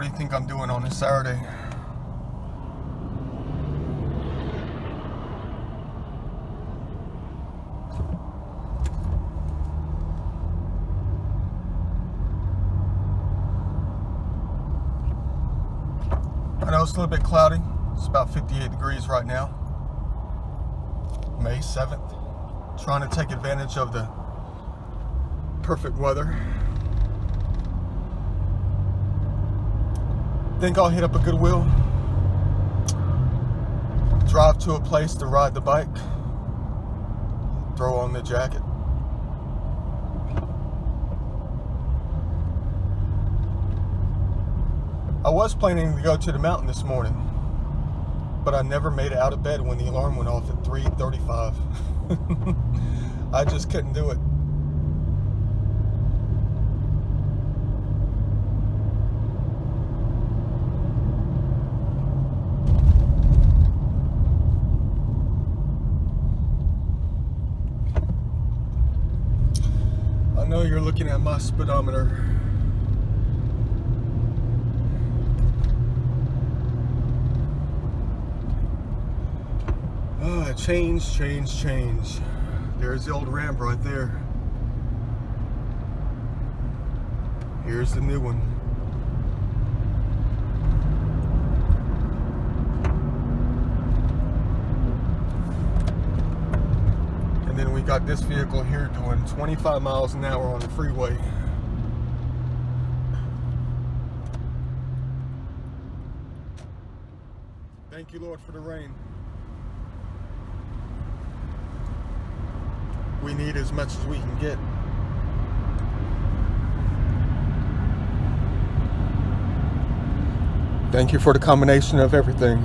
What do you think I'm doing on this Saturday? I know it's a little bit cloudy. It's about 58 degrees right now. May 7th. Trying to take advantage of the perfect weather. Think I'll hit up a Goodwill. Drive to a place to ride the bike. Throw on the jacket. I was planning to go to the mountain this morning, but I never made it out of bed when the alarm went off at 3:35. I just couldn't do it. I know you're looking at my speedometer. Change. There's the old ramp right there. Here's the new one. And then we got this vehicle here doing 25 miles an hour on the freeway. Thank you, Lord, for the rain. We need as much as we can get. Thank you for the combination of everything.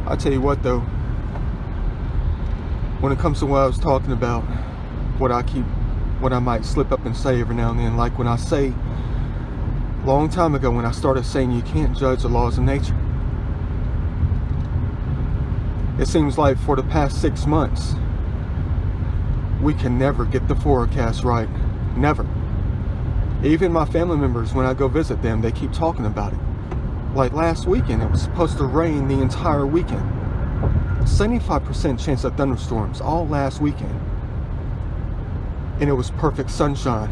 I tell you what though, when it comes to what I was talking about, what I might slip up and say every now and then, like when I say, long time ago when I started saying you can't judge the laws of nature. It seems like for the past 6 months, we can never get the forecast right. Never. Even my family members, when I go visit them, they keep talking about it. Like last weekend, it was supposed to rain the entire weekend. 75% chance of thunderstorms all last weekend. And it was perfect sunshine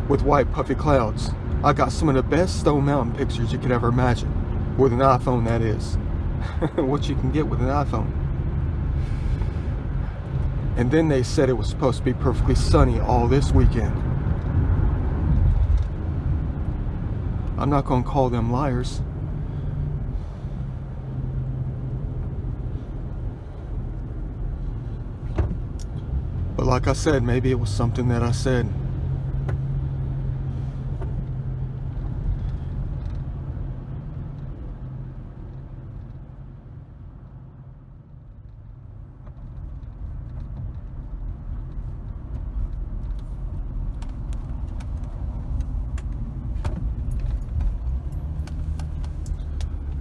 with white puffy clouds. I got some of the best Stone Mountain pictures you could ever imagine. With an iPhone, that is. What you can get with an iPhone. And then they said it was supposed to be perfectly sunny all this weekend. I'm not going to call them liars. But like I said, maybe it was something that I said.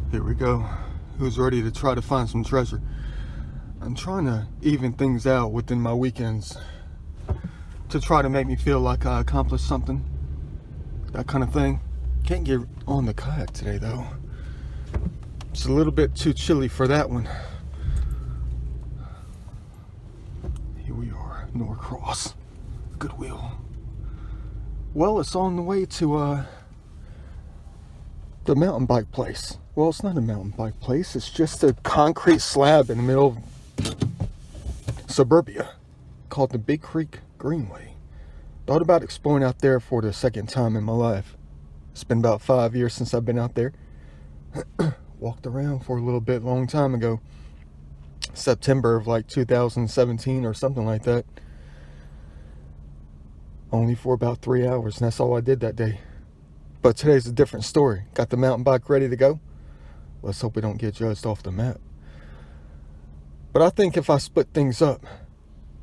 Here we go. Who's ready to try to find some treasure? I'm trying to even things out within my weekends to try to make me feel like I accomplished something. That kind of thing. Can't get on the kayak today though. It's a little bit too chilly for that one. Here we are, Norcross, Goodwill. Well, it's on the way to the mountain bike place. Well, it's not a mountain bike place. It's just a concrete slab in the middle of suburbia called the Big Creek Greenway. Thought about exploring out there for the second time in my life. It's been about 5 years since I've been out there. Walked around for a little bit, long time ago. September of like 2017 or something like that. Only for about 3 hours, and that's all I did that day. But today's a different story. Got the mountain bike ready to go. Let's hope we don't get judged off the map. But I think if I split things up,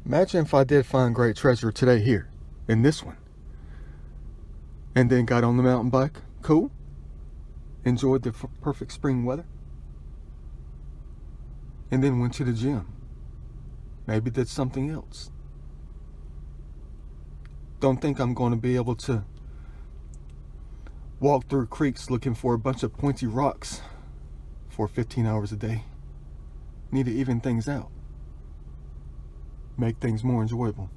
imagine if I did find great treasure today here, in this one. And then got on the mountain bike. Cool. Enjoyed the perfect spring weather. and then went to the gym. Maybe did something else. Don't think I'm going to be able to walk through creeks looking for a bunch of pointy rocks for 15 hours a day. Need to even things out. Make things more enjoyable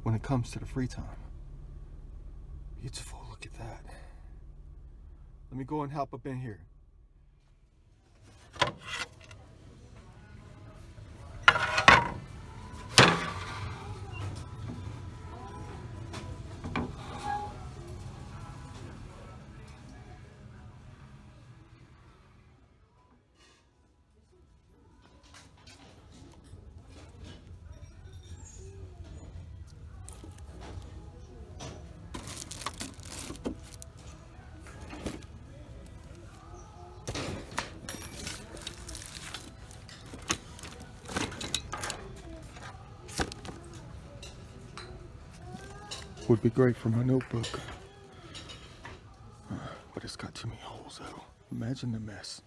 when it comes to the free time. Beautiful, look at that. Let me go and hop up in here. Would be great for my notebook. But it's got too many holes though. Imagine the mess.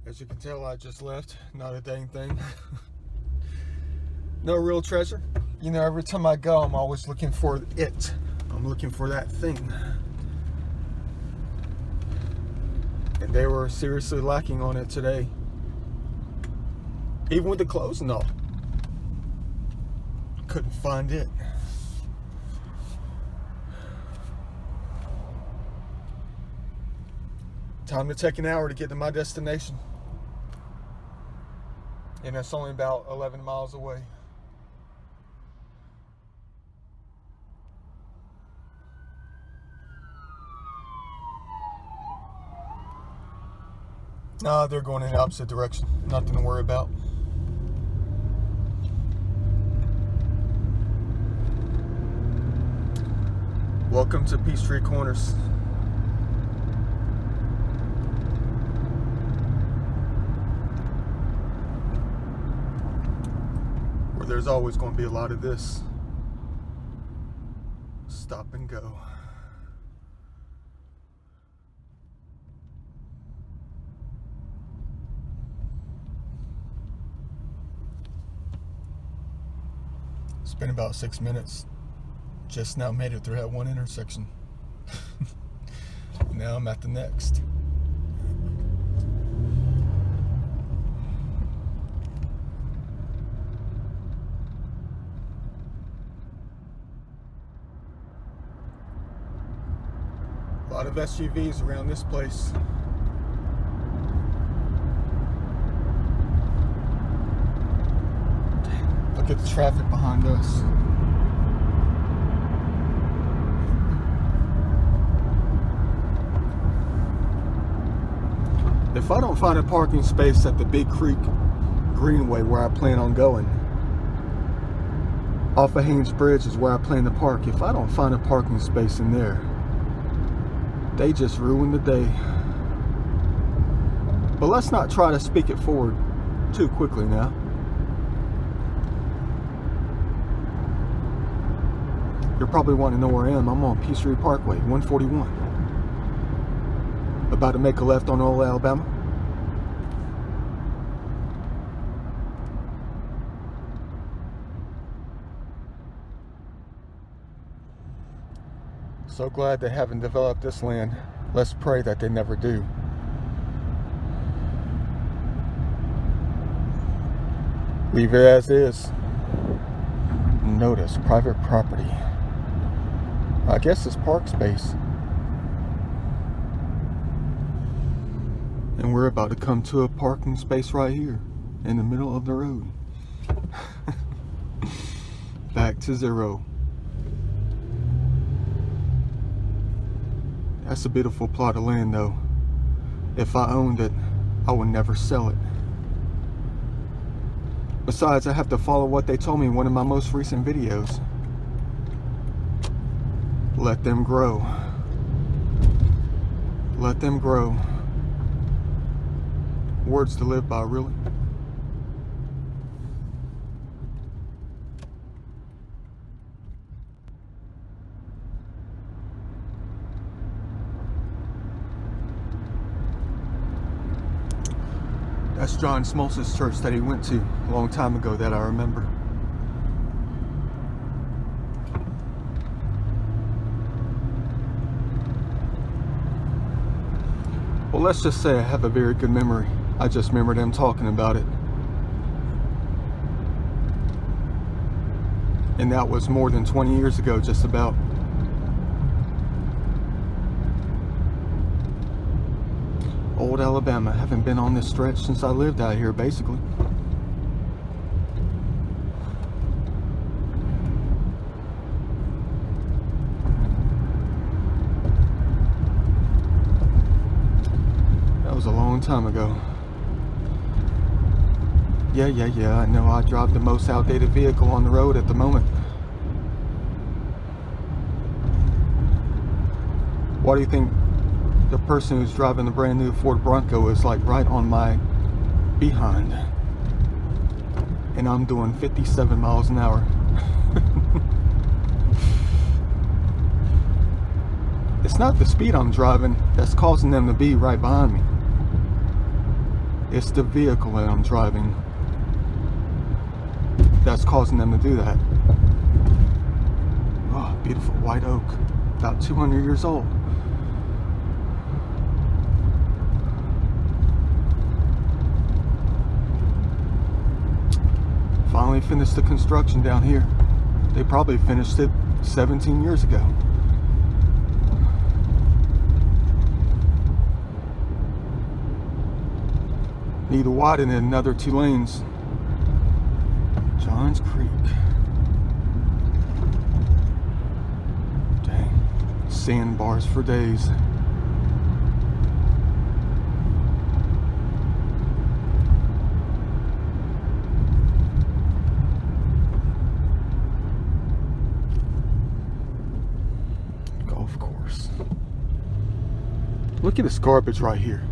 As you can tell, I just left. Not a dang thing. No real treasure. You know, every time I go, I'm always looking for it. I'm looking for that thing. And they were seriously lacking on it today. Even with the clothes and all. Couldn't find it. Time to take an hour to get to my destination. And it's only about 11 miles away. Nah, they're going in the opposite direction. Nothing to worry about. Welcome to Peachtree Corners. Where there's always going to be a lot of this. Stop and go. It's been about 6 minutes. Just now made it through that one intersection. Now I'm at the next. A lot of SUVs around this place. Look at the traffic behind us. If I don't find a parking space at the Big Creek Greenway where I plan on going, off of Haynes Bridge is where I plan to park. If I don't find a parking space in there, they just ruined the day. But let's not try to speak it forward too quickly now. You're probably wanting to know where I am. I'm on Peachtree Parkway, 141. About to make a left on Old Alabama. So glad they haven't developed this land Let's pray that they never do. Leave it as is. Notice private property. I guess it's park space. And we're about to come to a parking space right here in the middle of the road. Back to zero. That's a beautiful plot of land though. If I owned it, I would never sell it. Besides, I have to follow what they told me in one of my most recent videos. Let them grow. Let them grow. Words to live by, really. That's John Smoltz's church that he went to a long time ago that I remember. Well, let's just say I have a very good memory. I just remember them talking about it. And that was more than 20 years ago, just about. Old Alabama. Haven't been on this stretch since I lived out here, basically. That was a long time ago. Yeah, I know I drive the most outdated vehicle on the road at the moment. What do you think the person who's driving the brand new Ford Bronco is like right on my behind? And I'm doing 57 miles an hour. It's not the speed I'm driving that's causing them to be right behind me. It's the vehicle that I'm driving that's causing them to do that. Oh, beautiful white oak. About 200 years old. Finally finished the construction down here. They probably finished it 17 years ago. Need to widen it another 2 lanes. Johns Creek. Dang. Sandbars for days. Golf course. Look at this garbage right here.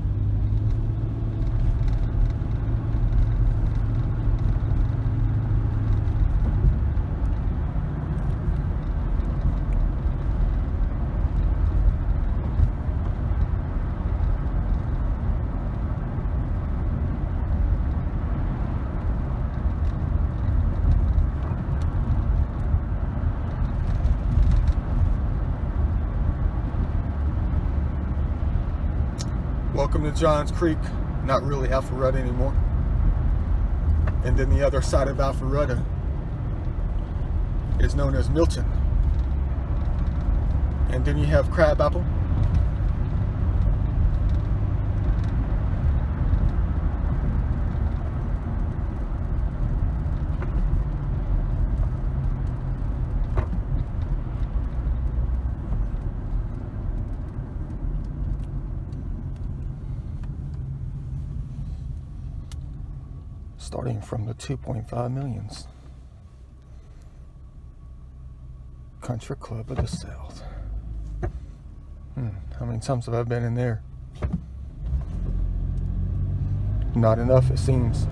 Welcome to Johns Creek, not really Alpharetta anymore. And then the other side of Alpharetta is known as Milton. And then you have Crabapple. Starting from the 2.5 millions. Country Club of the South. How many times have I been in there? Not enough, it seems.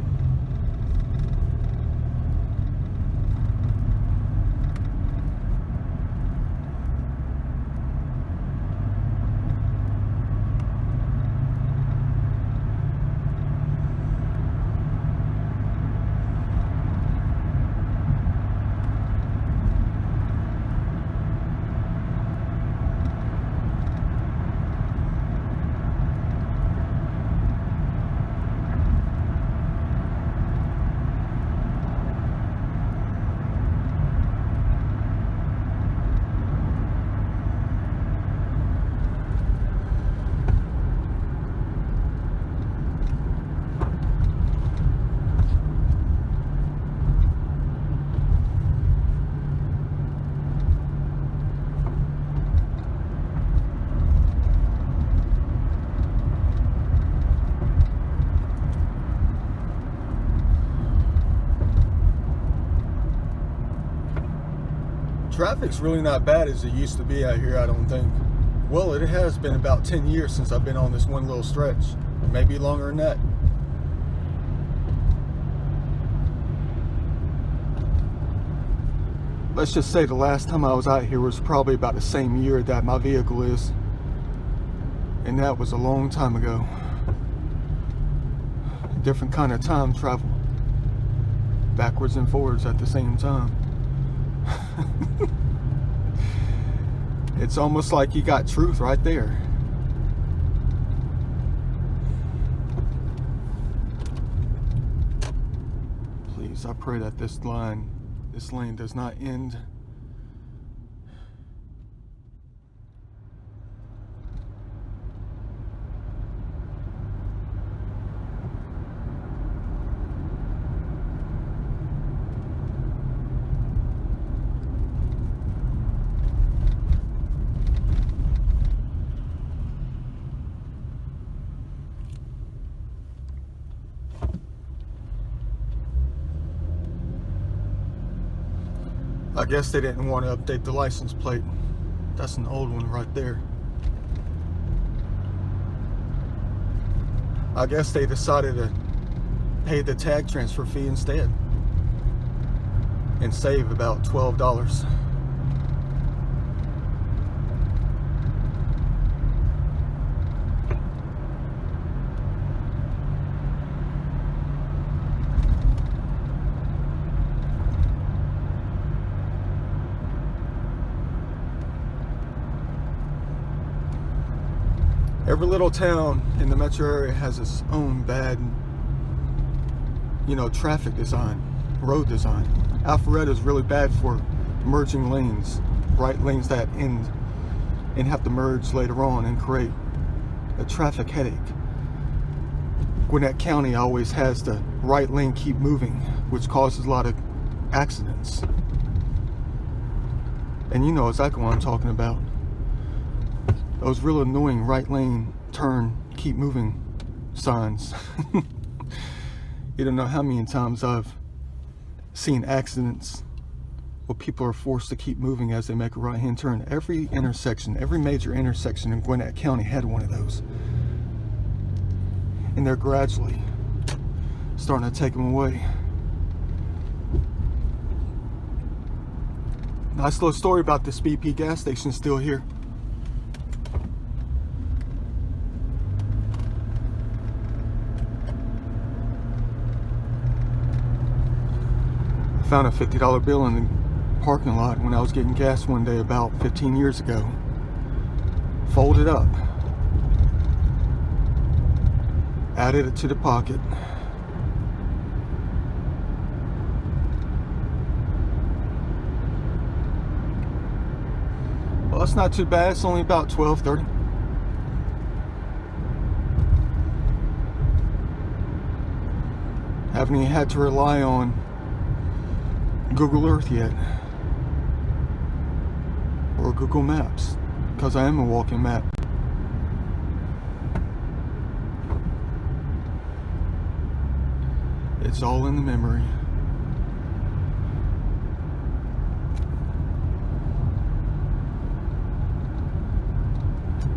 Traffic's really not bad as it used to be out here, I don't think. Well, it has been about 10 years since I've been on this one little stretch. Maybe longer than that. Let's just say the last time I was out here was probably about the same year that my vehicle is. And that was a long time ago. Different kind of time travel. Backwards and forwards at the same time. It's almost like you got truth right there. Please, I pray that this lane does not end. I guess they didn't want to update the license plate. That's an old one right there. I guess they decided to pay the tag transfer fee instead and save about $12. Every little town in the metro area has its own bad, traffic design, road design. Alpharetta is really bad for merging lanes, right lanes that end and have to merge later on and create a traffic headache. Gwinnett County always has the right lane keep moving, which causes a lot of accidents. And you know exactly what I'm talking about. Those real annoying right lane, turn, keep moving signs. You don't know how many times I've seen accidents where people are forced to keep moving as they make a right hand turn. Every intersection, every major intersection in Gwinnett County had one of those. And they're gradually starting to take them away. Nice little story about this BP gas station still here. Found a $50 bill in the parking lot when I was getting gas one day about 15 years ago. Folded up. Added it to the pocket. Well, that's not too bad. It's only about $12.30. Haven't even had to rely on Google Earth yet, or Google Maps, because I am a walking map. It's all in the memory.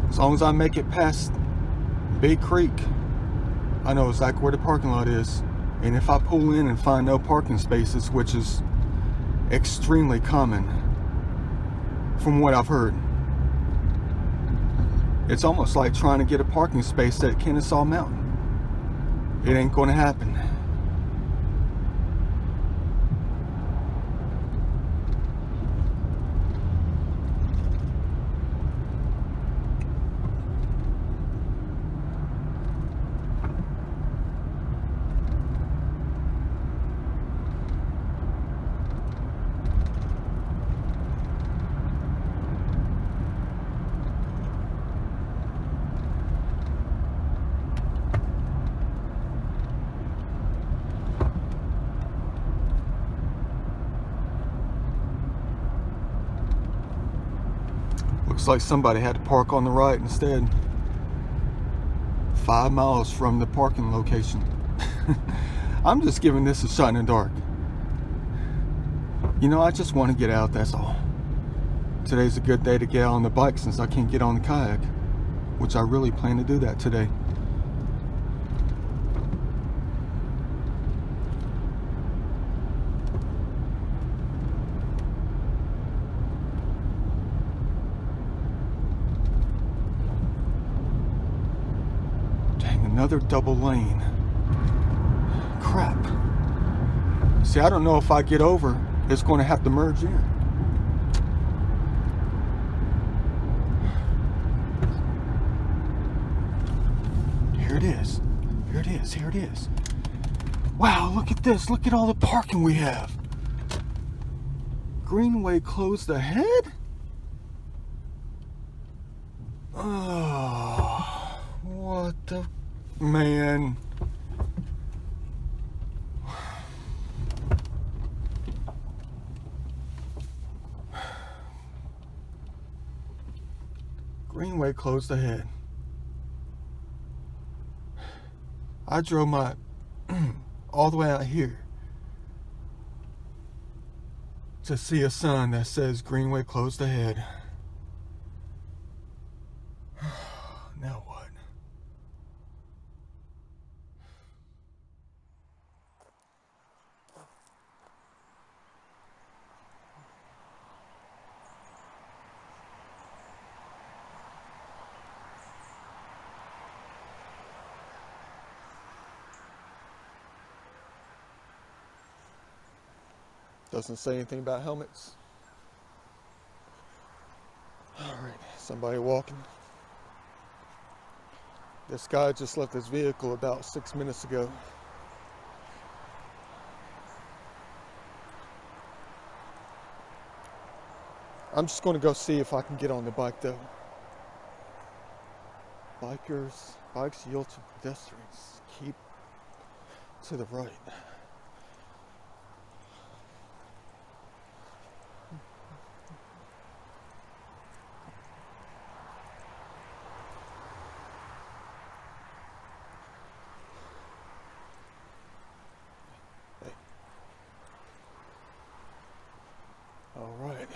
As long as I make it past Big Creek, I know exactly where the parking lot is. And if I pull in and find no parking spaces, which is extremely common from what I've heard, it's almost like trying to get a parking space at Kennesaw Mountain. It ain't going to happen. Looks like somebody had to park on the right instead. 5 miles from the parking location. I'm just giving this a shot in the dark. I just want to get out, that's all. today's a good day to get on the bike since I can't get on the kayak, which I really plan to do that today. Dang, another double lane. Crap. See, I don't know if I get over, it's going to have to merge in. Here it is. Here it is. Here it is. Wow, look at this. Look at all the parking we have. Greenway closed ahead? Oh, what the... Man. Greenway closed ahead. I drove my all the way out here to see a sign that says Greenway closed ahead. Now what? Doesn't say anything about helmets. Alright, somebody walking. This guy just left his vehicle about 6 minutes ago. I'm just going to go see if I can get on the bike though. Bikes yield to pedestrians. Keep to the right. All right.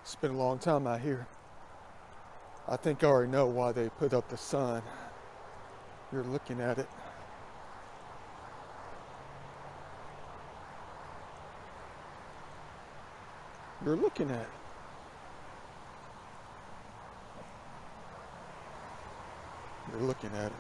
It's been a long time out here. I think I already know why they put up the sign. You're looking at it. You're looking at it. You're looking at it.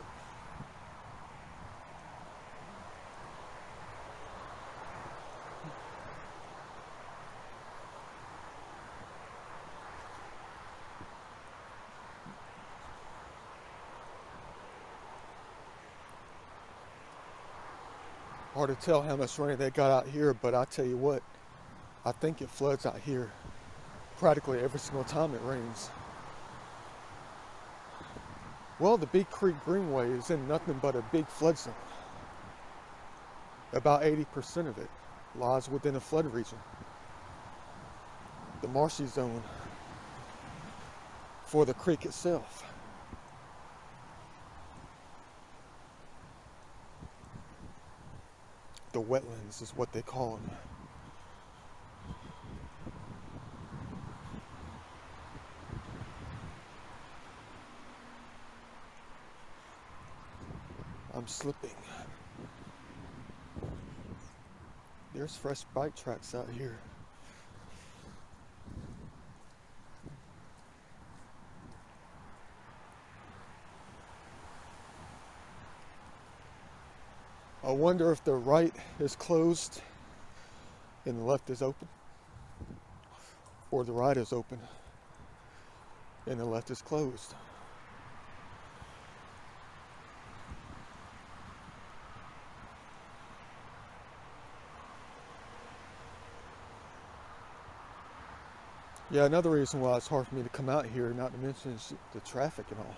Hard to tell how much rain they got out here, but I tell you what, I think it floods out here practically every single time it rains. Well, the Big Creek Greenway is in nothing but a big flood zone. About 80% of it lies within a flood region. The marshy zone for the creek itself. The wetlands is what they call them. I'm slipping. There's fresh bike tracks out here. I wonder if the right is closed and the left is open, or the right is open and the left is closed. Yeah, another reason why it's hard for me to come out here, not to mention the traffic and all.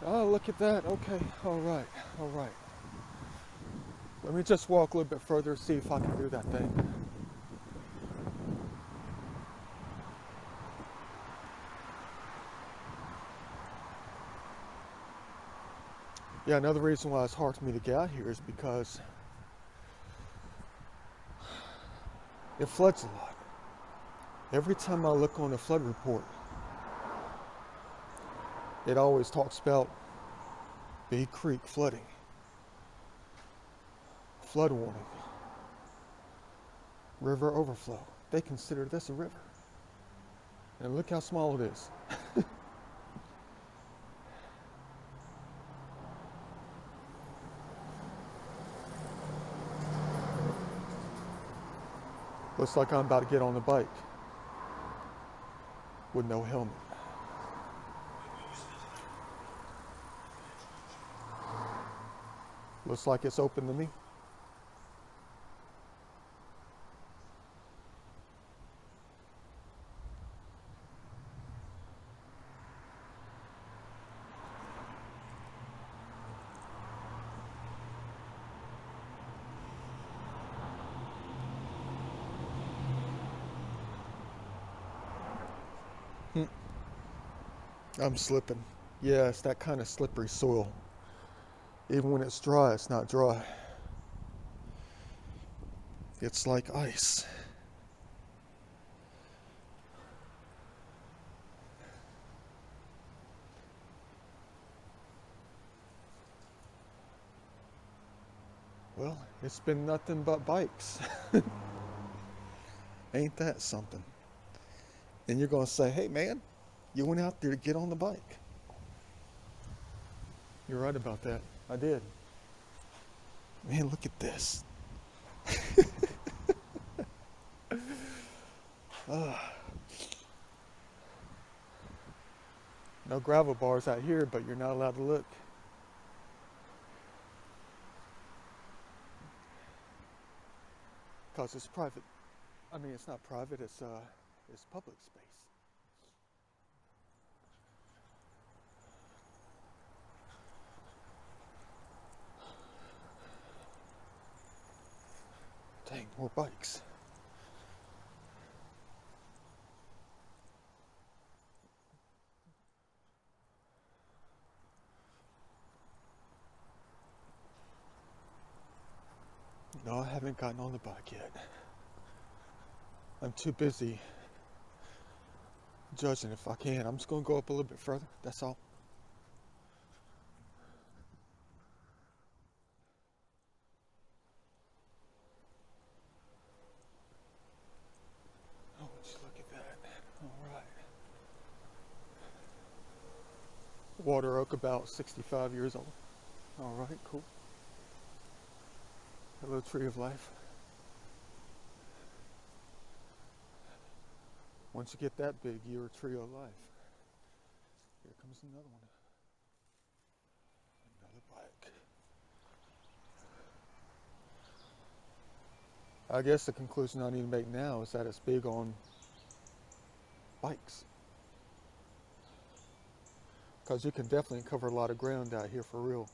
Look at that. Okay, all right. Let me just walk a little bit further, see if I can do that thing. Yeah, another reason why it's hard for me to get out here is because It floods a lot. Every time I look on the flood report, it always talks about Big Creek flooding, flood warning, river overflow. They consider this a river. And look how small it is. Looks like I'm about to get on the bike with no helmet. Looks like it's open to me. I'm slipping. Yeah, it's that kind of slippery soil. Even when it's dry, it's not dry. It's like ice. Well, it's been nothing but bikes. Ain't that something? And you're going to say, hey man, you went out there to get on the bike. You're right about that. I did. Man, look at this. No gravel bars out here, but you're not allowed to look. Because it's private. I mean, it's not private, it's public space. Dang, more bikes. No, I haven't gotten on the bike yet. I'm too busy judging if I can. I'm just going to go up a little bit further, that's all. Oh, would you look at that. All right. Water oak, about 65 years old. All right, cool. Hello, tree of life. Once you get that big, you're a tree of life. Here comes another one. Another bike. I guess the conclusion I need to make now is that it's big on bikes. Because you can definitely cover a lot of ground out here for real.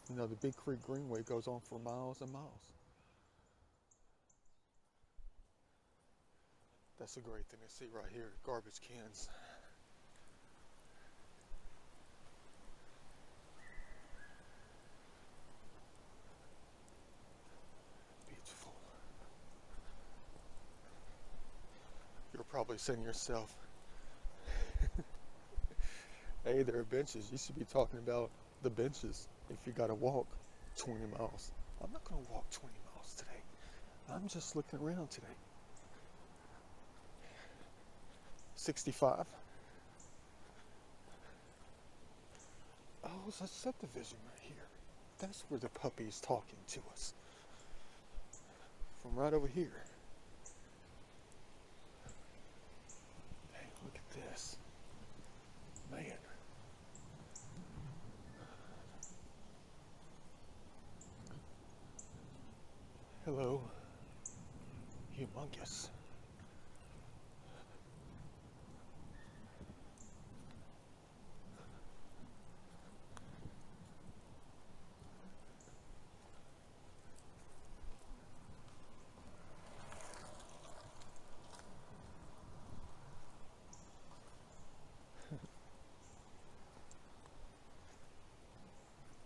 You know, the Big Creek Greenway goes on for miles and miles. That's a great thing to see right here, garbage cans. Beautiful. You're probably saying to yourself, hey, there are benches. You should be talking about the benches if you gotta walk 20 miles. I'm not gonna walk 20 miles today. I'm just looking around today. 65. Oh, it's a subdivision right here. That's where the puppy's talking to us. From right over here. Hey, look at this. Man. Hello. Humongous.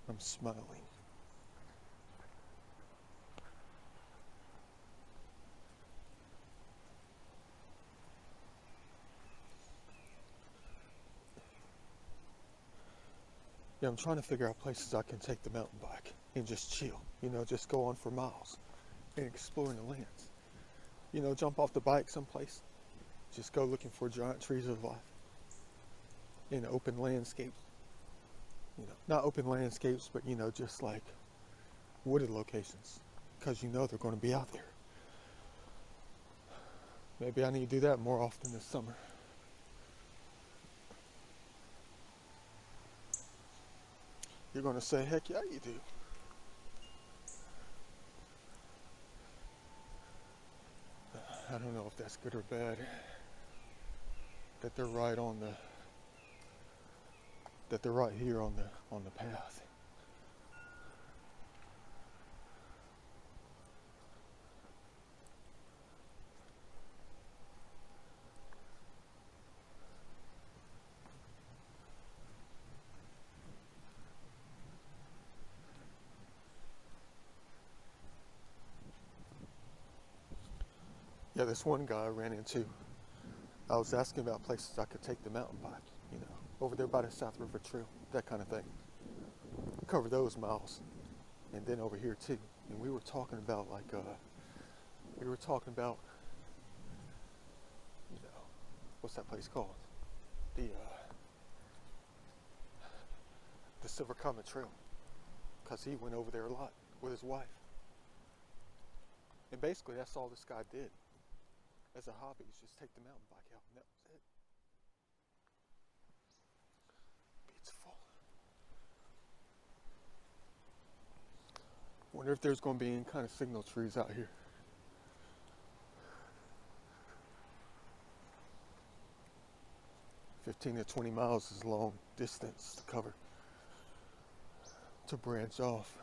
I'm smiling. Yeah, I'm trying to figure out places I can take the mountain bike and just chill. Just go on for miles and exploring the lands. Jump off the bike someplace. Just go looking for giant trees of life in open landscapes. Not open landscapes, but just like wooded locations, because they're going to be out there. Maybe I need to do that more often this summer. You're going to say, heck yeah, you do. I don't know if that's good or bad. That they're right here on the path. Yeah, this one guy I ran into, I was asking about places I could take the mountain bike, over there by the South River Trail, that kind of thing. Cover those miles. And then over here too. And we were talking about what's that place called? The Silver Comet Trail. Because he went over there a lot with his wife. And basically that's all this guy did. As a hobby, is just take the mountain bike out, and that was it. Beautiful. Wonder if there's going to be any kind of signal trees out here. "15 to 20 miles is a long distance to cover, to branch off.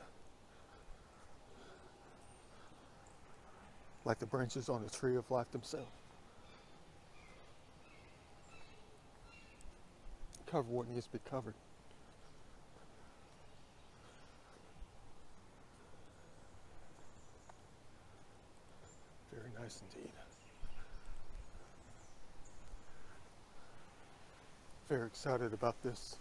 Like the branches on the tree of life themselves. Cover what needs to be covered. Very nice indeed. Very excited about this.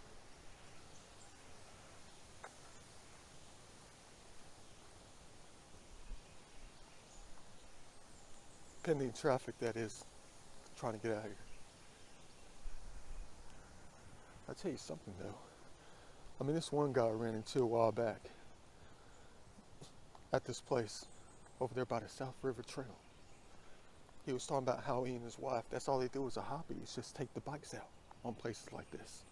Pending traffic, that is, trying to get out of here. I'll tell you something though. This one guy I ran into a while back at this place over there by the South River Trail. He was talking about how he and his wife, that's all they do as a hobby, is just take the bikes out on places like this.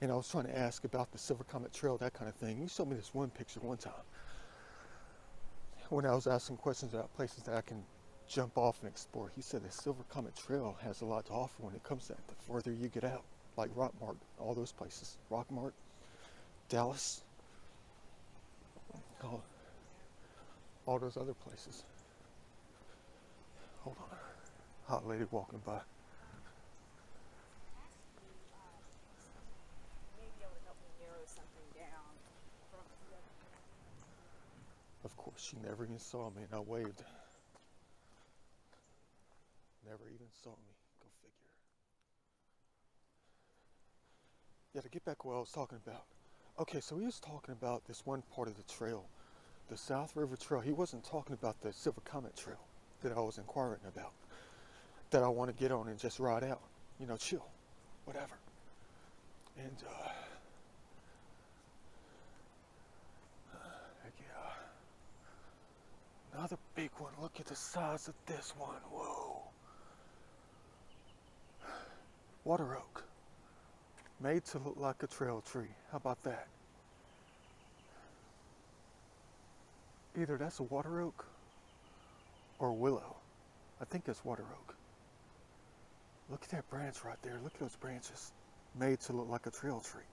And I was trying to ask about the Silver Comet Trail, that kind of thing. He showed me this one picture one time. When I was asking questions about places that I can jump off and explore, he said the Silver Comet Trail has a lot to offer when it comes to that. The further you get out, like Rockmart, all those places, Rockmart, Dallas, all those other places. Hold on, hot lady walking by. Of course, she never even saw me, and I waved. Never even saw me. Go figure. Yeah, to get back to what I was talking about. Okay, so he was talking about this one part of the trail, the South River Trail. He wasn't talking about the Silver Comet Trail that I was inquiring about, that I want to get on and just ride out, chill, whatever. And, heck yeah. Another big one. Look at the size of this one. Whoa. Water oak. Made to look like a trail tree. How about that? Either that's a water oak or willow. I think it's water oak. Look at that branch right there. Look at those branches. Made to look like a trail tree.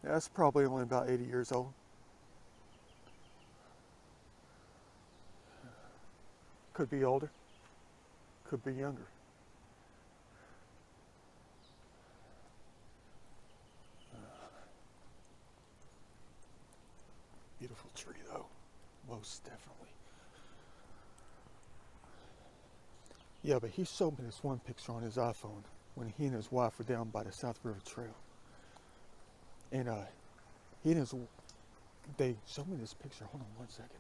That's probably only about 80 years old. Could be older. Could be younger. Beautiful tree though. Most definitely. Yeah, but he showed me this one picture on his iPhone when he and his wife were down by the South River Trail. And he and his, they showed me this picture. Hold on one second.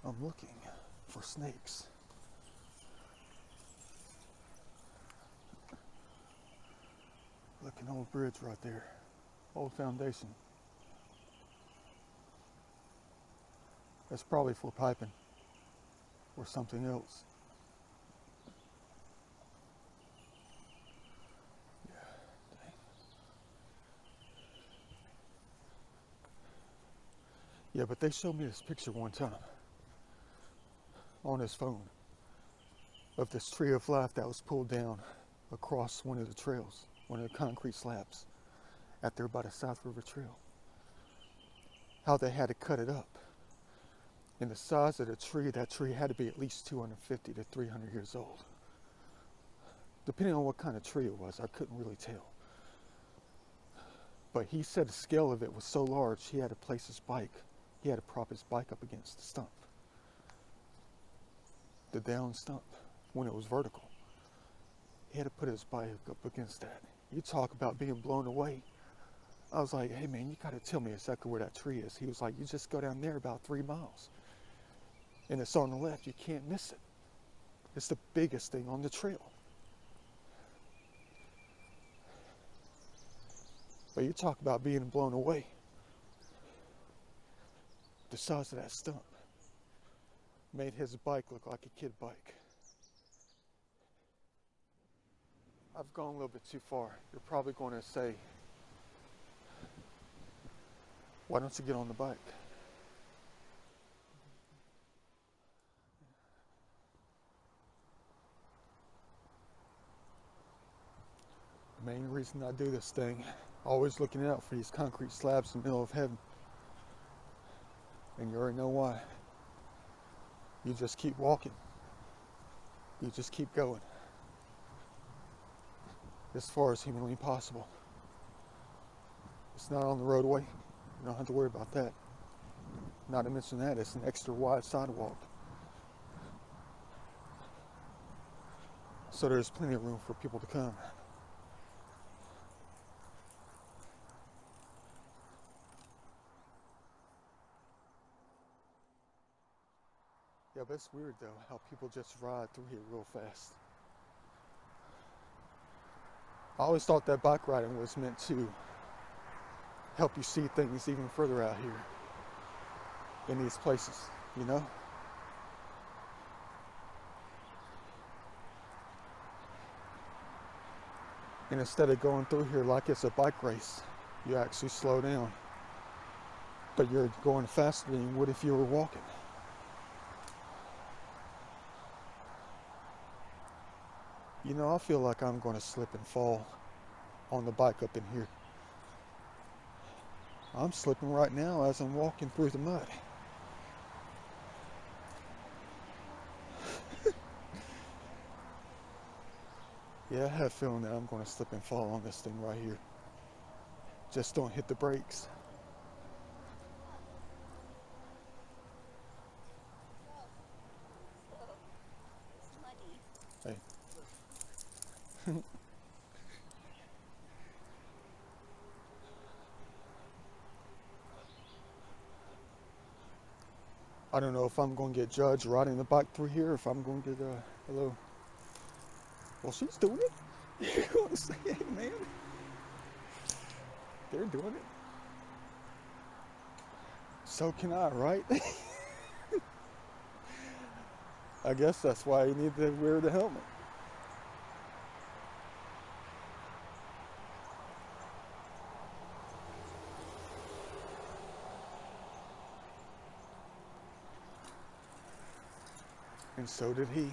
I'm looking for snakes. Look, an old bridge right there. Old foundation. That's probably for piping or something else. Yeah, dang. Yeah, but they showed me this picture one time on his phone of this tree of life that was pulled down across one of the trails, one of the concrete slabs out there by the South River Trail. How they had to cut it up. And the size of the tree, that tree had to be at least 250 to 300 years old. Depending on what kind of tree it was, I couldn't really tell. But he said the scale of it was so large, he had to place his bike. He had to prop his bike up against the stump. The down stump, when it was vertical. He had to put his bike up against that. You talk about being blown away. I was like, hey man, you gotta tell me exactly where that tree is. He was like, you just go down there about 3 miles. And it's on the left, you can't miss it. It's the biggest thing on the trail. But you talk about being blown away. The size of that stump made his bike look like a kid bike. I've gone a little bit too far. You're probably going to say, why don't you get on the bike? The main reason I do this thing, always looking out for these concrete slabs in the middle of heaven. And you already know why. You just keep walking. You just keep going. As far as humanly possible. It's not on the roadway. You don't have to worry about that. Not to mention that, it's an extra wide sidewalk. So there's plenty of room for people to come. Yeah, but it's weird though, how people just ride through here real fast. I always thought that bike riding was meant to help you see things even further out here in these places, you know? And instead of going through here like it's a bike race, you actually slow down. But you're going faster than you would if you were walking. You know, I feel like I'm going to slip and fall on the bike up in here. I'm slipping right now as I'm walking through the mud. Yeah, I have a feeling that I'm going to slip and fall on this thing right here. Just don't hit the brakes. It's muddy. Hey. I don't know if I'm going to get judged riding the bike through here, or if I'm going to get a hello. Well, she's doing it. You're going to say, hey, man. They're doing it. So can I, right? I guess that's why you need to wear the helmet. And so did he.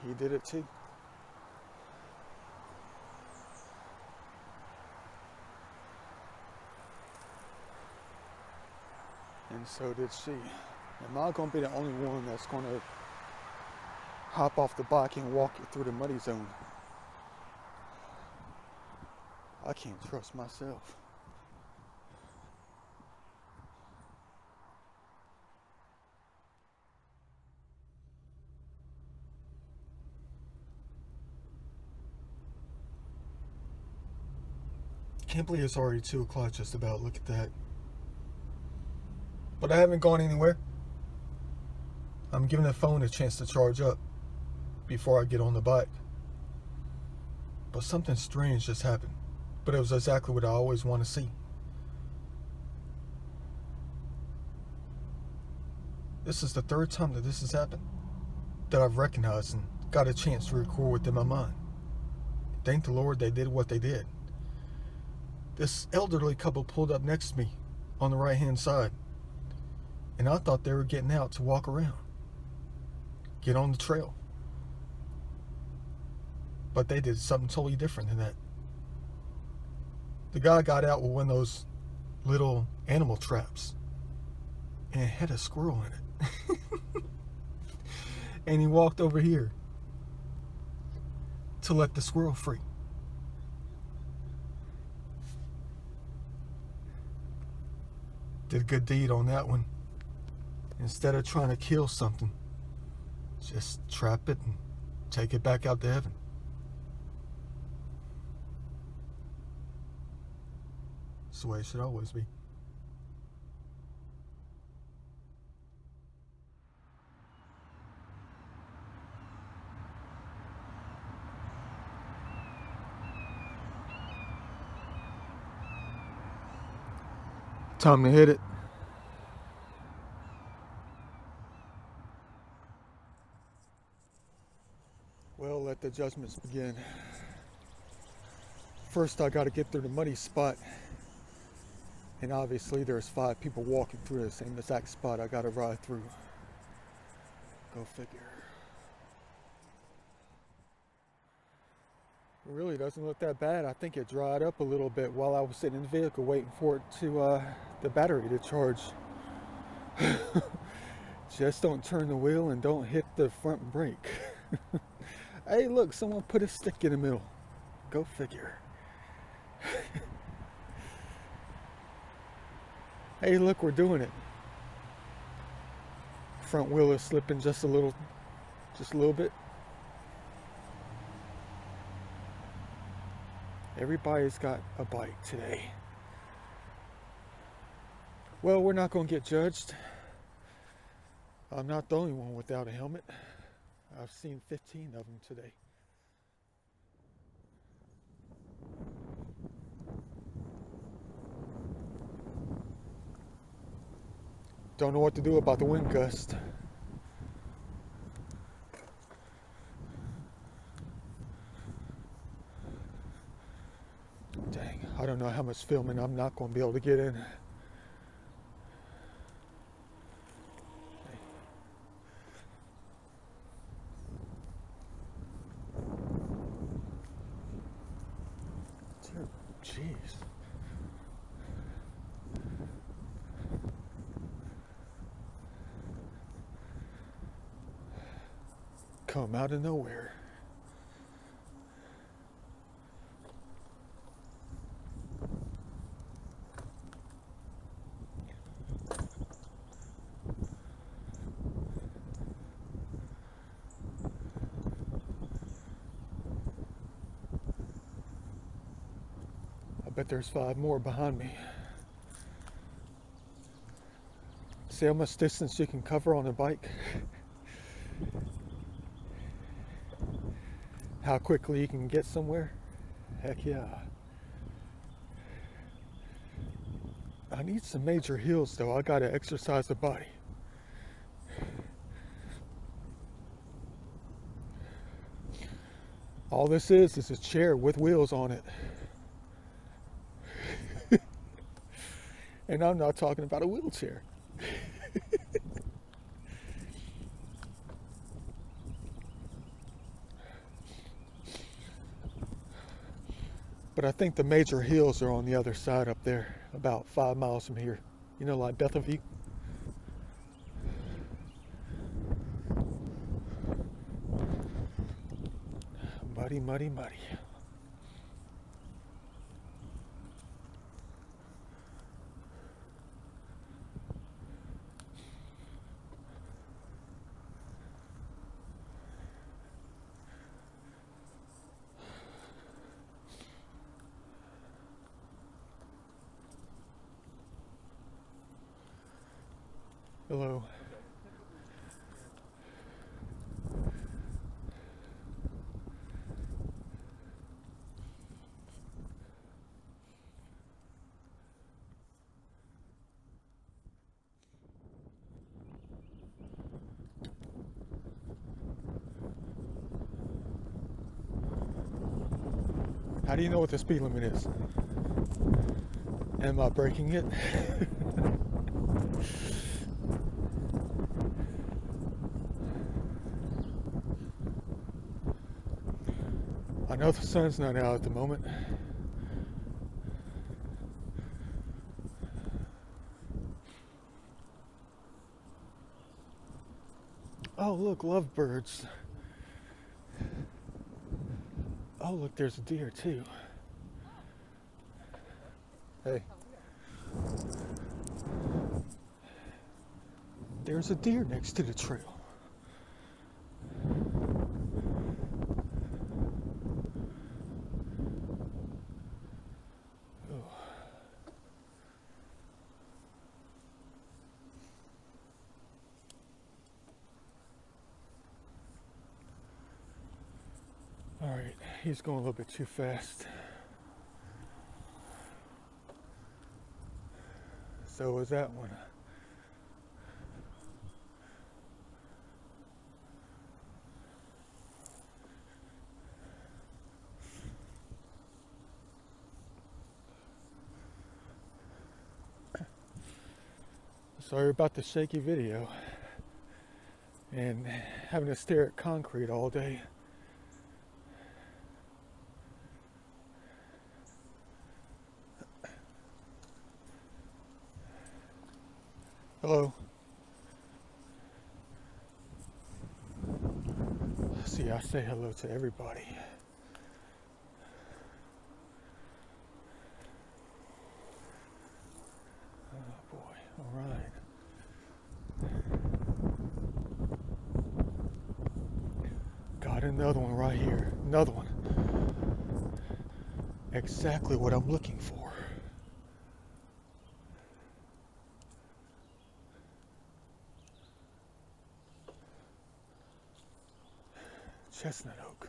He did it too. And so did she. Am I going to be the only one that's going to hop off the bike and walk through the muddy zone? I can't trust myself. Can't believe it's already 2 o'clock just about. Look at that. But I haven't gone anywhere. I'm giving the phone a chance to charge up before I get on the bike. But something strange just happened. But it was exactly what I always want to see. This is the 3rd time that this has happened, that I've recognized and got a chance to record within my mind. Thank the Lord they did what they did. This elderly couple pulled up next to me on the right-hand side, and I thought they were getting out to walk around, get on the trail. But they did something totally different than that. The guy got out with one of those little animal traps, and it had a squirrel in it. And he walked over here to let the squirrel free. Did a good deed on that one. Instead of trying to kill something, just trap it and take it back out to heaven. That's the way it should always be. Time to hit it. Well, let the judgments begin. First, I got to get through the muddy spot. And obviously, there's 5 people walking through the same exact spot I got to ride through. Go figure. It really doesn't look that bad. I think it dried up a little bit while I was sitting in the vehicle waiting for it to the battery to charge. Just don't turn the wheel and don't hit the front brake. Hey, look, someone put a stick in the middle. Go figure. Hey, look, we're doing it. Front wheel is slipping just a little bit. Everybody's got a bike today. Well, we're not going to get judged. I'm not the only one without a helmet. I've seen 15 of them today. Don't know what to do about the wind gust. Dang, I don't know how much filming I'm not going to be able to get in. Jeez. Come out of nowhere. I bet there's 5 more behind me. See how much distance you can cover on a bike? How quickly you can get somewhere? Heck yeah. I need some major hills though. I gotta exercise the body. All this is a chair with wheels on it. And I'm not talking about a wheelchair. But I think the major hills are on the other side up there, about 5 miles from here. You know, like Bethel. Muddy, muddy, muddy. Hello. How do you know what the speed limit is? Am I breaking it? I know the sun's not out at the moment. Oh, look, lovebirds. Oh, look, there's a deer too. Hey. There's a deer next to the trail. Oh. All right, he's going a little bit too fast. So was that one. Sorry about the shaky video and having to stare at concrete all day. Hello. See, I say hello to everybody. Oh boy, all right. Got another one right here. Another one. Exactly what I'm looking for. Chestnut oak.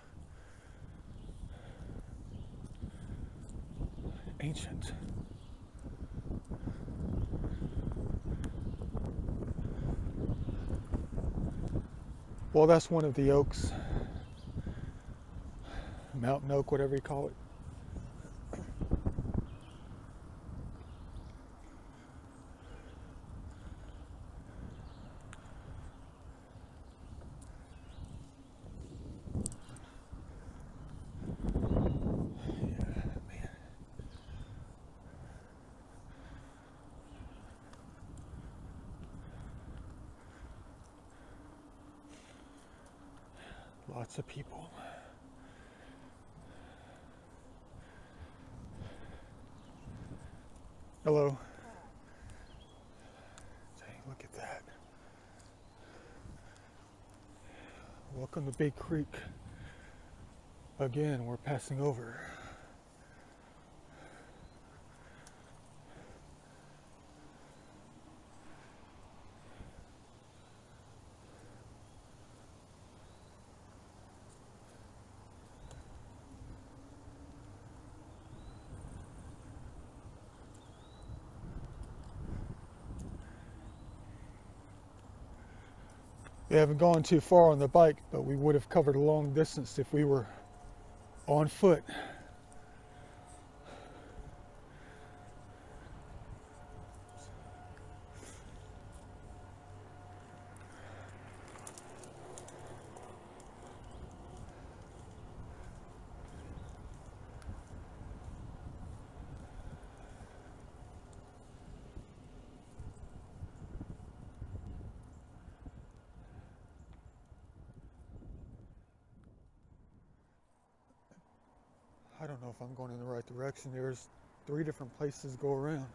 Ancient. Well, that's one of the oaks. Mountain oak, whatever you call it. Lots of people. Hello. Dang, look at that. Welcome to Big Creek. Again, we're passing over. We haven't gone too far on the bike, but we would have covered a long distance if we were on foot. I don't know if I'm going in the right direction. There's 3 different places to go around.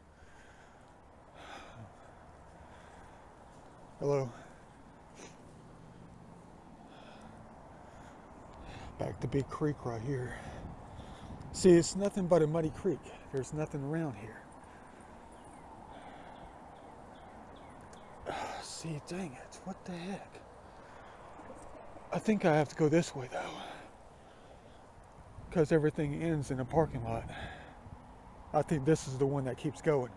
Hello. Back to Big Creek right here. See, it's nothing but a muddy creek. There's nothing around here. See, see. Dang it. What the heck? I think I have to go this way, though. Because everything ends in a parking lot. I think this is the one that keeps going.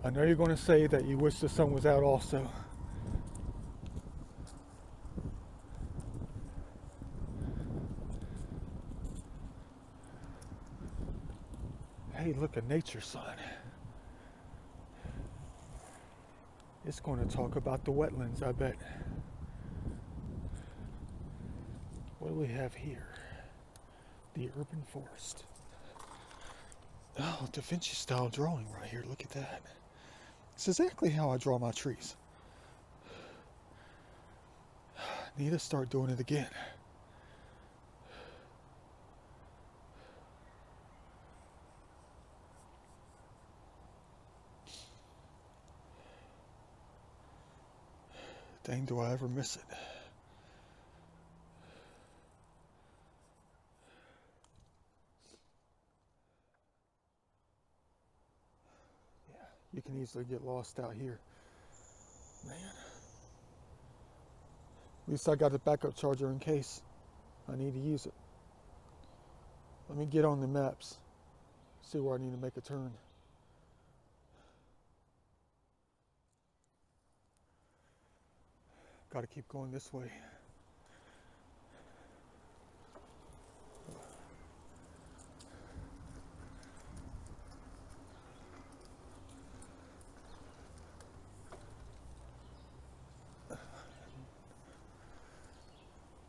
I know you're going to say that you wish the sun was out also. Hey, look, a nature sign. It's going to talk about the wetlands, I bet. What do we have here? The urban forest. Oh, Da Vinci style drawing right here. Look at that. It's exactly how I draw my trees. Need to start doing it again. Dang, do I ever miss it? Yeah, you can easily get lost out here. Man. At least I got a backup charger in case I need to use it. Let me get on the maps. See where I need to make a turn. Got to keep going this way.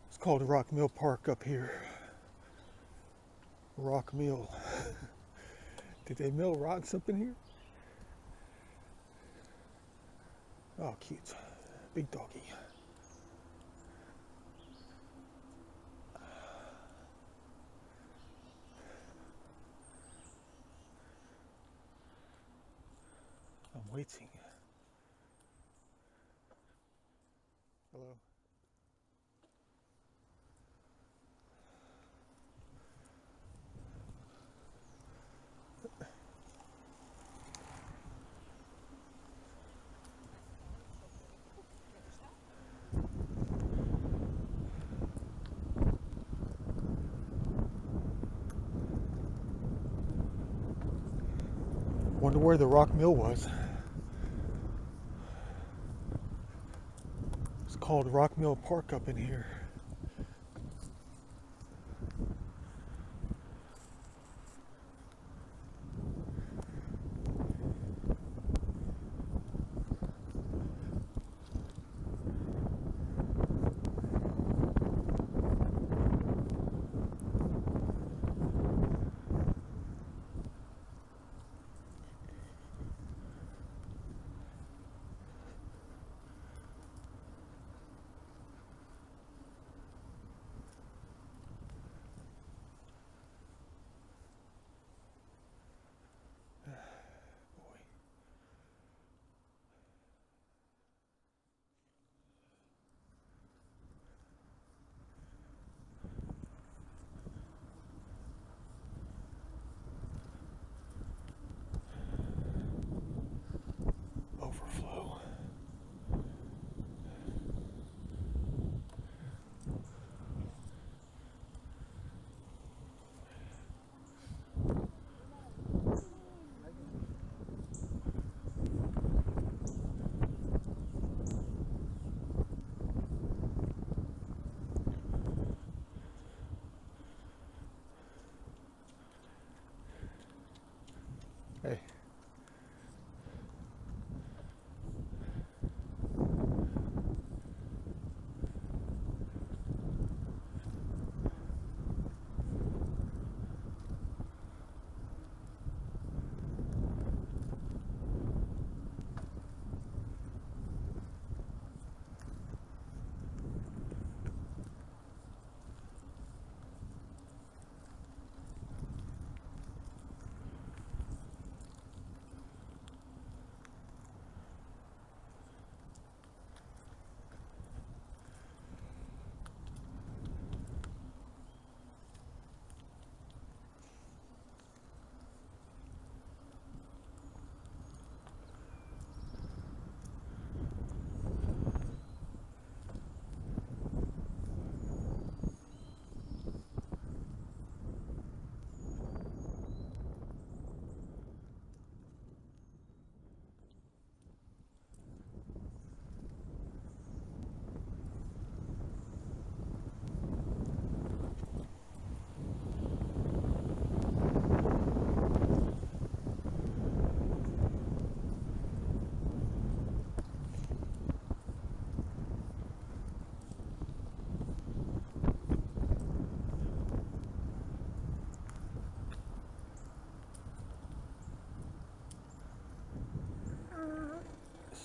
It's called Rock Mill Park up here. Rock Mill. Did they mill rocks up in here? Oh, cute. Big doggy. I'm waiting. Hello. Wonder where the rock mill was. It's called Rock Mill Park up in here.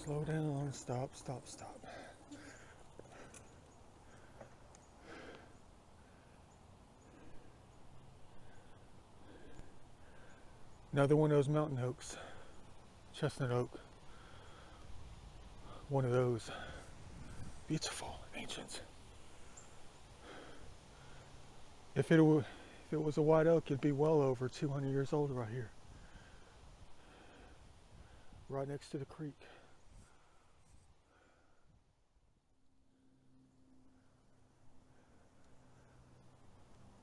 Slow down. Stop, stop, stop. Another one of those mountain oaks. Chestnut oak. One of those. Beautiful, ancient. If it was a white oak, it'd be well over 200 years old right here. Right next to the creek.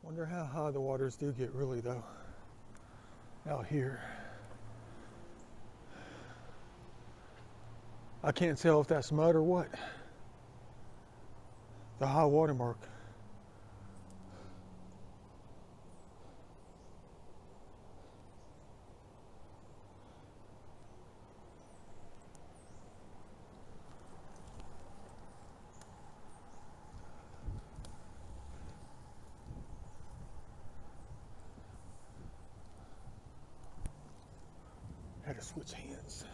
Wonder how high the waters do get really though. Out here. I can't tell if that's mud or what. The high water mark. Had to switch hands.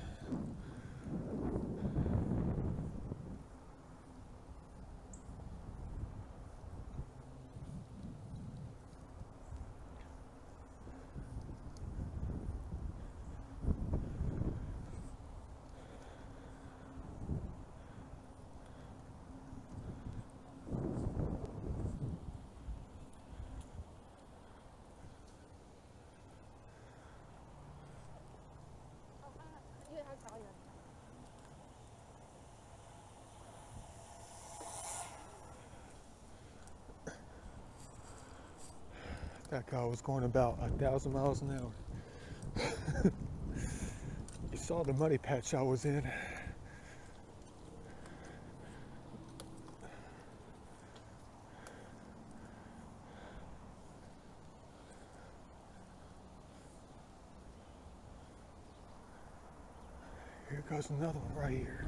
That guy was going about 1,000 miles an hour. You saw the muddy patch I was in. Here goes another one right here.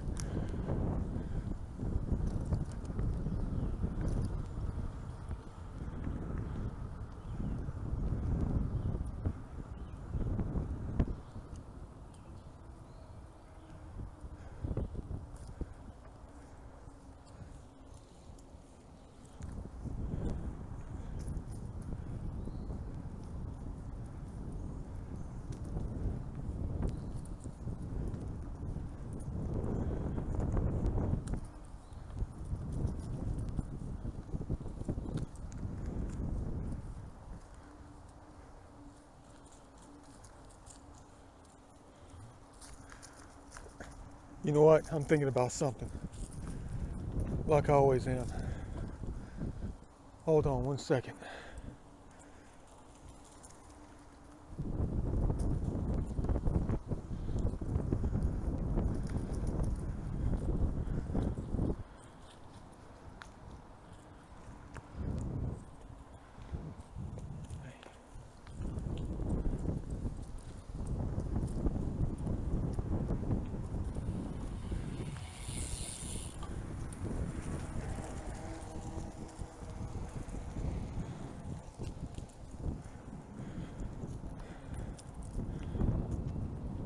You know what? I'm thinking about something. Like I always am. Hold on 1 second.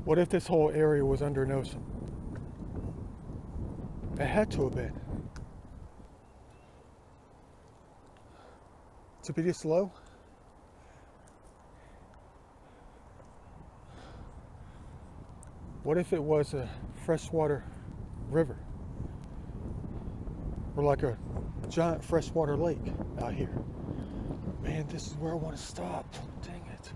What if this whole area was under an ocean? It had to have been. To be this low? What if it was a freshwater river? Or like a giant freshwater lake out here? Man, this is where I want to stop. Dang it.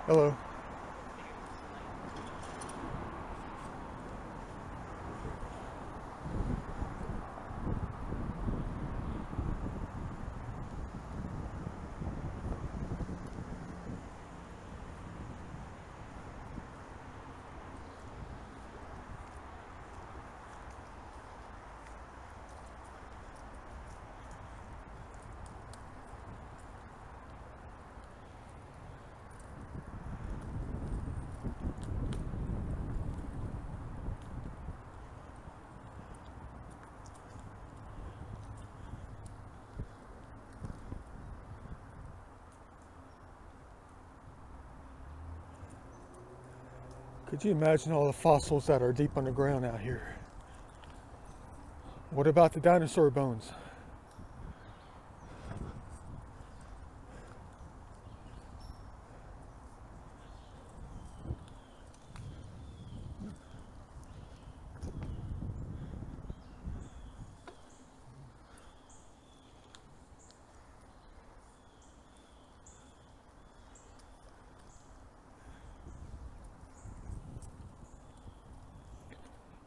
Hello. Could you imagine all the fossils that are deep underground out here? What about the dinosaur bones?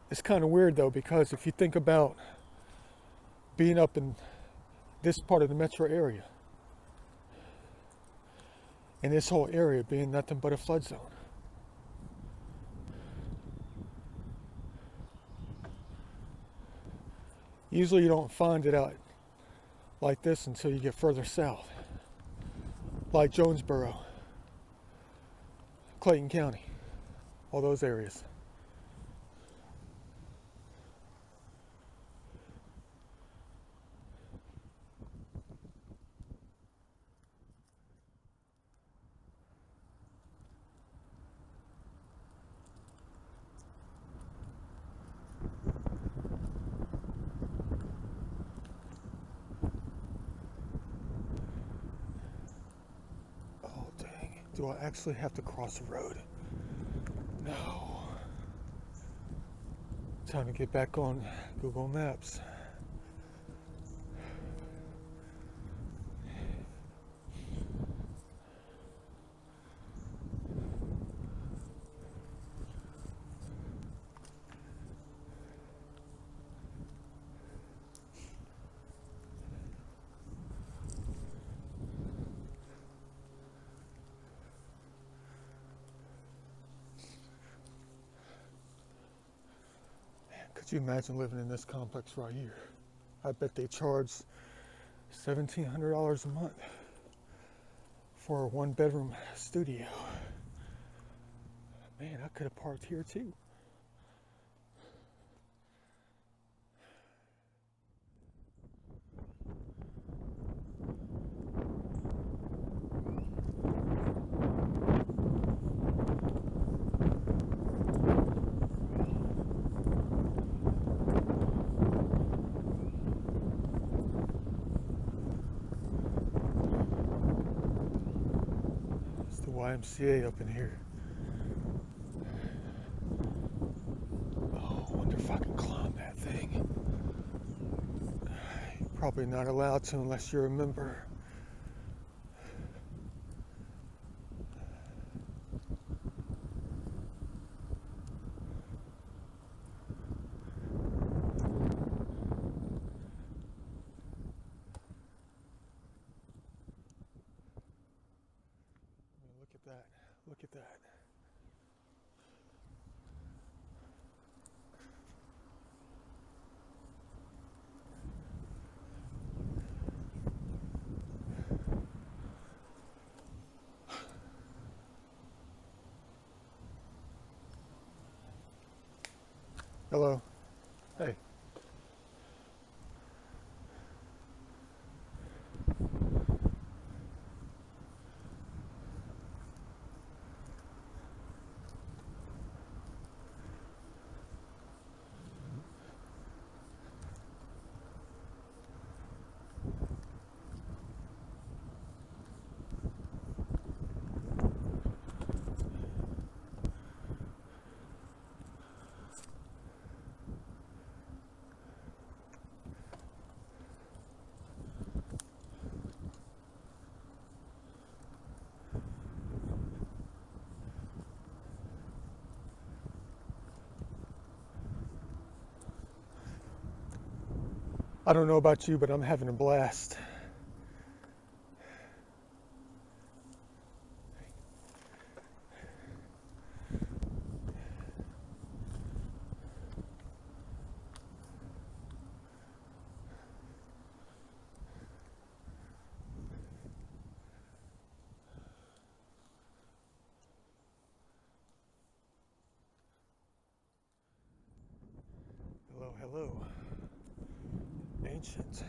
It's kind of weird though, because if you think about being up in this part of the metro area, and this whole area being nothing but a flood zone. Usually you don't find it out like this until you get further south, like Jonesboro, Clayton County, all those areas. Oh dang, do I actually have to cross the road? No. Time to get back on Google Maps. Could you imagine living in this complex right here? I bet they charge $1,700 a month for a one-bedroom studio. Man, I could have parked here too. YMCA up in here. Oh, I wonder if I can climb that thing. You're probably not allowed to unless you're a member. Look at that. Look at that. Hello. Hey. I don't know about you, but I'm having a blast. Hello, hello. Ancient.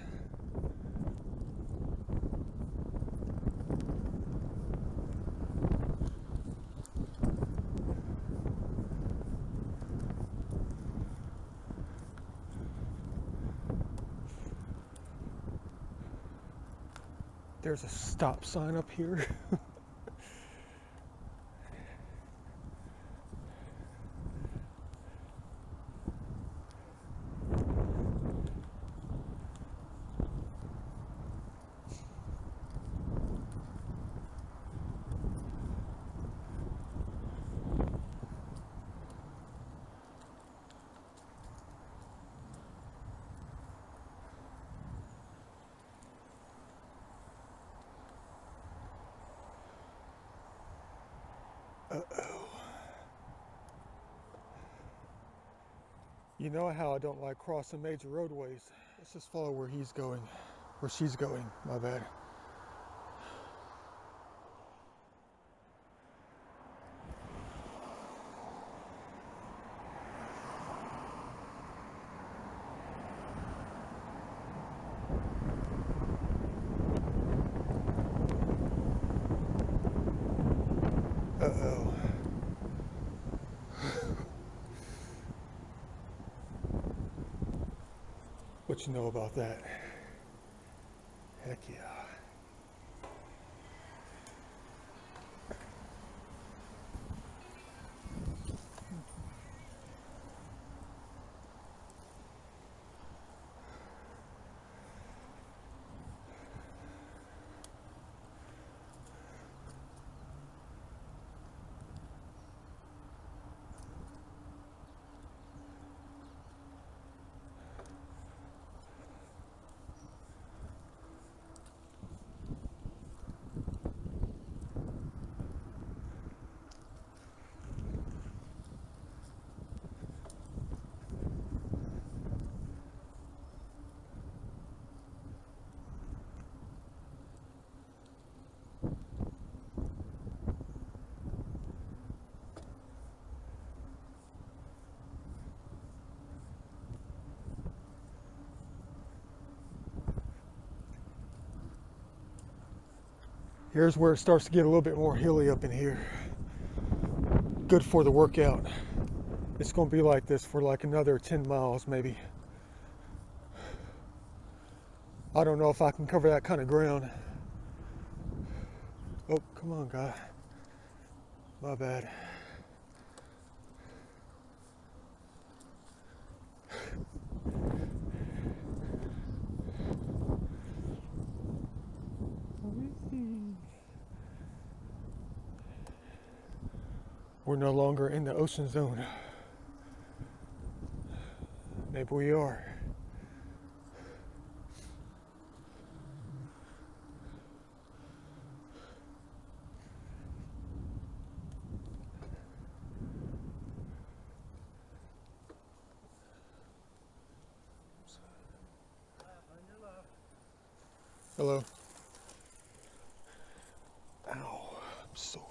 there's a stop sign up here. You know how I don't like crossing major roadways. Let's just follow where he's going, where she's going, my bad. Uh-oh. What you know about that? Heck yeah. Here's where it starts to get a little bit more hilly up in here. Good for the workout. It's going to be like this for like another 10 miles maybe. I don't know if I can cover that kind of ground. Oh, come on, guy. My bad. We're no longer in the ocean zone. Maybe we are. Hello. Ow, I'm sore.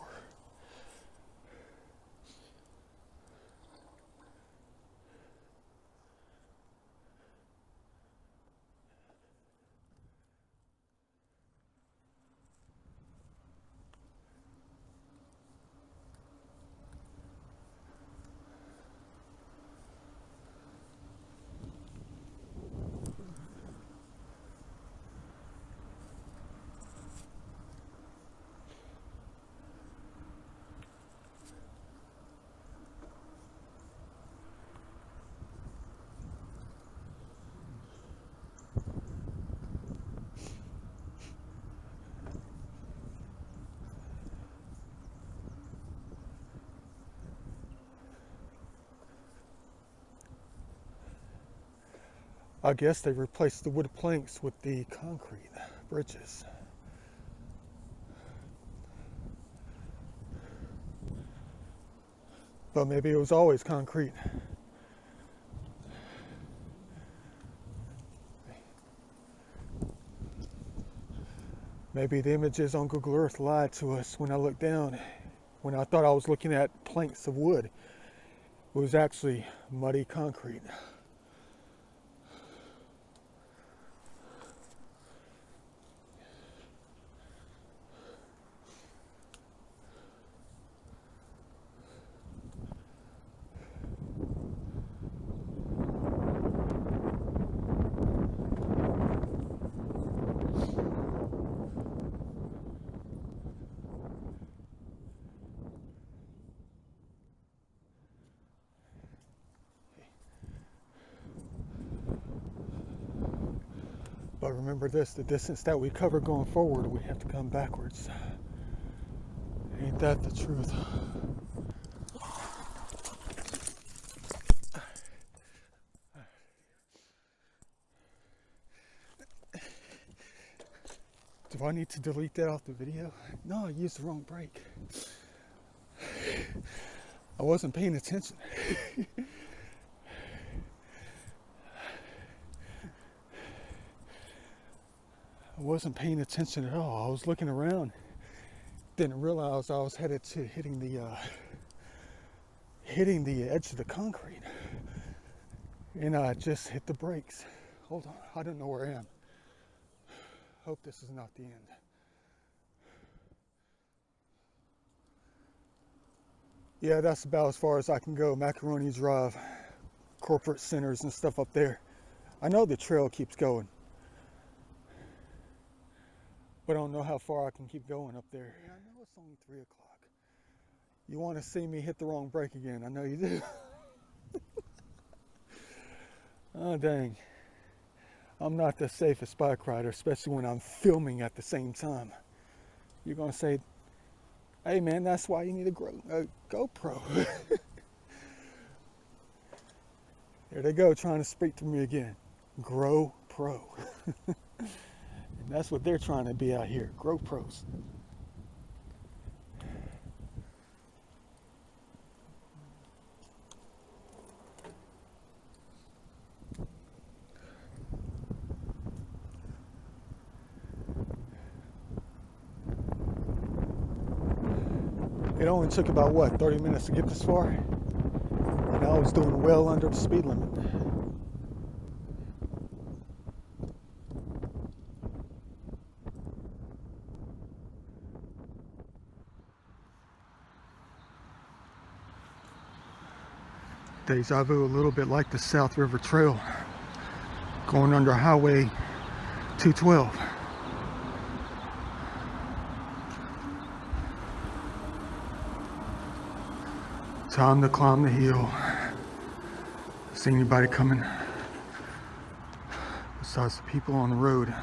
I guess they replaced the wood planks with the concrete bridges. But maybe it was always concrete. Maybe the images on Google Earth lied to us when I looked down. When I thought I was looking at planks of wood, it was actually muddy concrete. But remember this, the distance that we cover going forward, we have to come backwards. Ain't that the truth? Do I need to delete that off the video? No, I used the wrong brake. I wasn't paying attention. I wasn't paying attention at all. I was looking around. Didn't realize I was headed to hitting the edge of the concrete. And I just hit the brakes. Hold on, I don't know where I am. Hope this is not the end. Yeah, that's about as far as I can go. Macaroni Drive, corporate centers and stuff up there. I know the trail keeps going, but I don't know how far I can keep going up there. Yeah, I know it's only 3 o'clock. You want to see me hit the wrong brake again? I know you do. Oh, dang. I'm not the safest bike rider, especially when I'm filming at the same time. You're going to say, hey man, that's why you need a GoPro. There they go, trying to speak to me again. Grow Pro. And that's what they're trying to be out here, Grow Pros. It only took about, what, 30 minutes to get this far? And I was doing well under the speed limit. Deja vu, a little bit like the South River Trail, going under Highway 212. Time to climb the hill. See anybody coming besides the people on the road?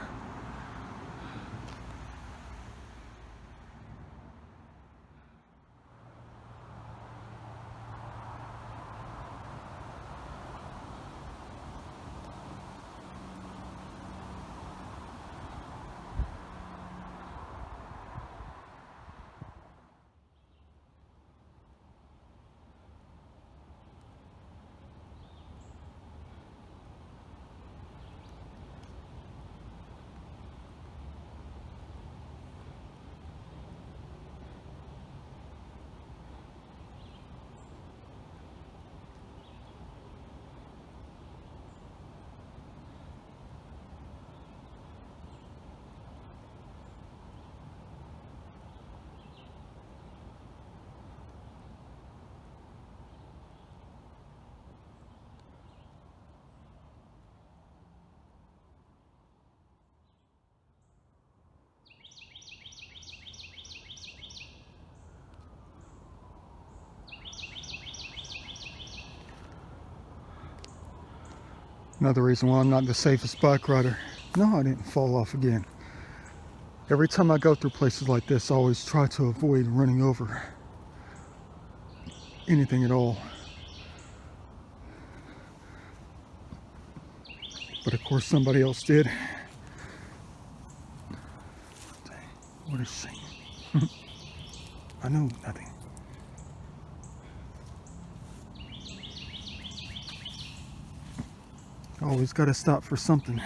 Another reason why I'm not the safest bike rider. No, I didn't fall off again. Every time I go through places like this, I always try to avoid running over anything at all. But of course somebody else did. Dang, what a shame. I know nothing. Always gotta stop for something.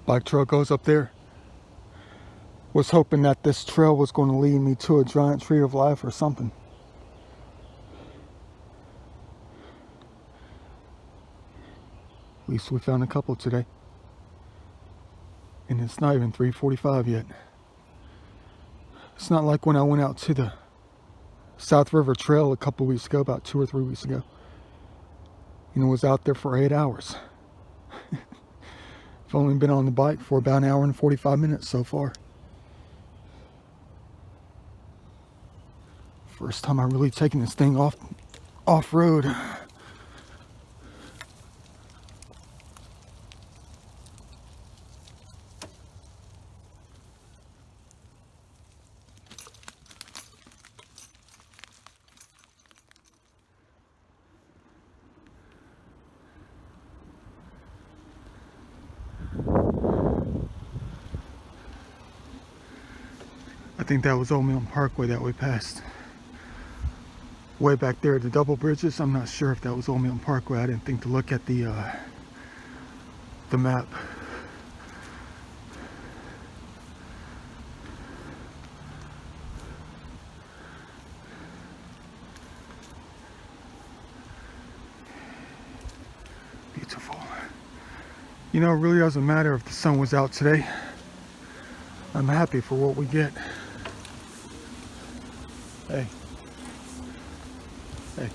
Bike trail goes up there. Was hoping that this trail was going to lead me to a giant tree of life or something. At least we found a couple today. And it's not even 3:45 yet. It's not like when I went out to the South River Trail a couple weeks ago, about 2 or 3 weeks ago. Was out there for 8 hours. I've only been on the bike for about an hour and 45 minutes so far. First time I've really taken this thing off-road. I think that was Old Milton Parkway that we passed. Way back there at the double bridges. I'm not sure if that was Old Milton Parkway. I didn't think to look at the map. Beautiful. It really doesn't matter if the sun was out today. I'm happy for what we get. Hey. Hey.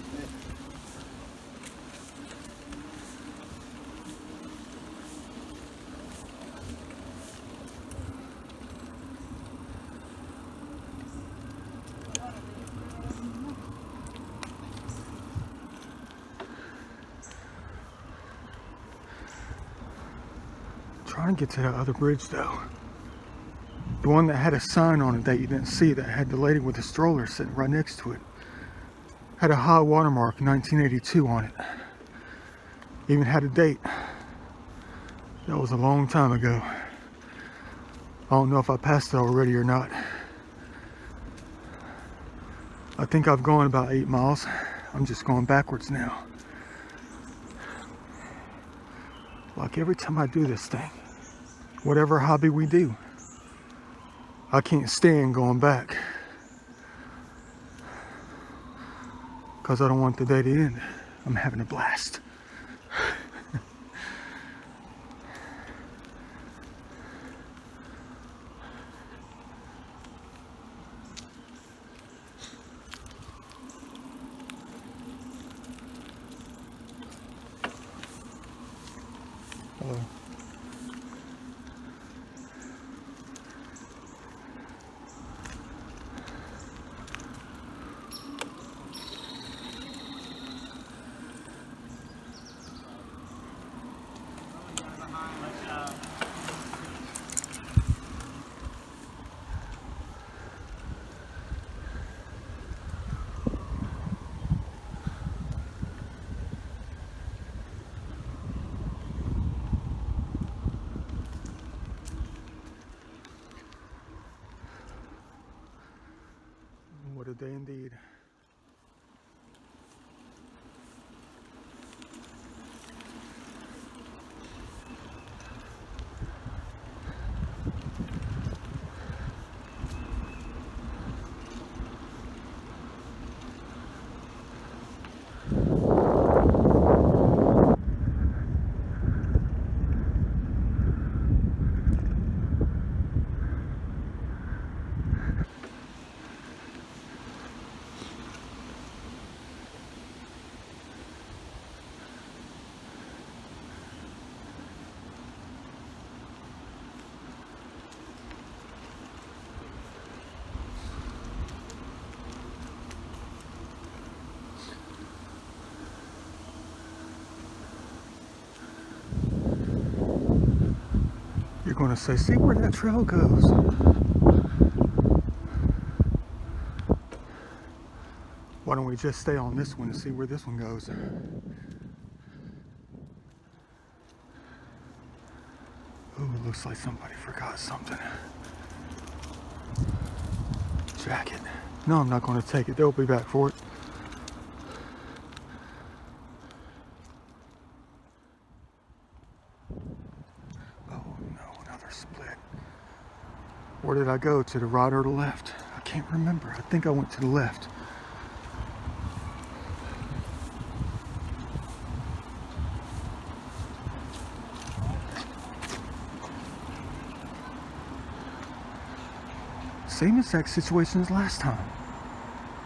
Trying to get to that other bridge though. The one that had a sign on it that you didn't see, that had the lady with the stroller sitting right next to it. Had a high water mark 1982 on it. Even had a date. That was a long time ago. I don't know if I passed it already or not. I think I've gone about 8 miles. I'm just going backwards now. Like every time I do this thing, whatever hobby we do, I can't stand going back. Because I don't want the day to end. I'm having a blast. Hello. What a day indeed. You're going to say, see where that trail goes. Why don't we just stay on this one and see where this one goes? Ooh, it looks like somebody forgot something. Jacket. No, I'm not going to take it. They'll be back for it. Split. Where did I go? To the right or the left? I can't remember. I think I went to the left. Same exact situation as last time.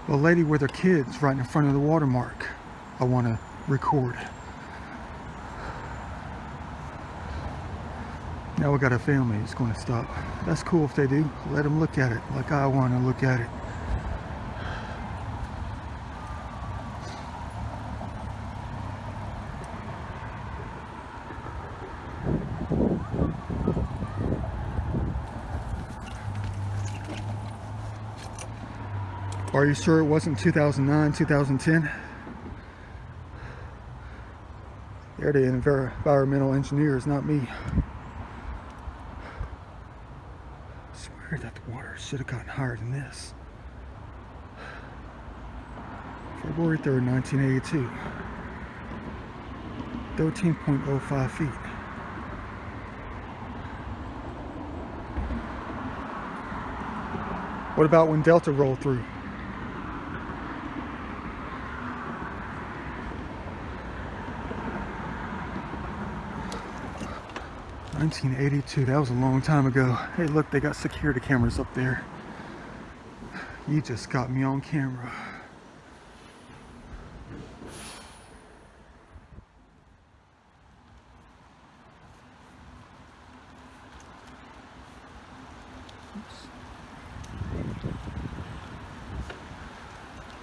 A lady with her kids right in front of the watermark. I want to record. Now we got a family that's going to stop. That's cool if they do. Let them look at it like I want to look at it. Are you sure it wasn't 2009, 2010? They're the environmental engineers, not me. I swear that the water should have gotten higher than this. February 3rd, 1982. 13.05 feet. What about when Delta rolled through? 1982, that was a long time ago. Hey look, they got security cameras up there. You just got me on camera. Oops.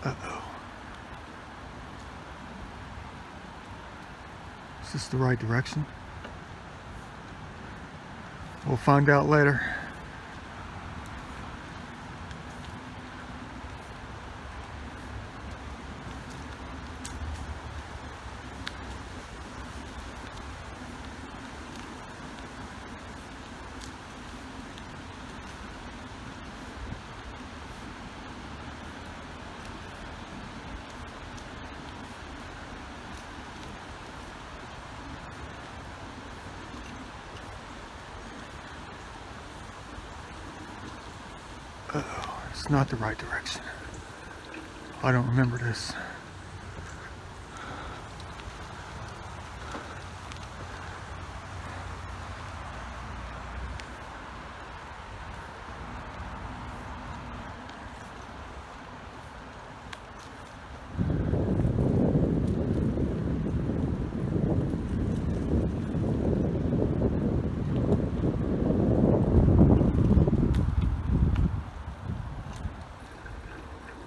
Uh-oh. Is this the right direction? We'll find out later. Uh-oh, it's not the right direction. I don't remember this.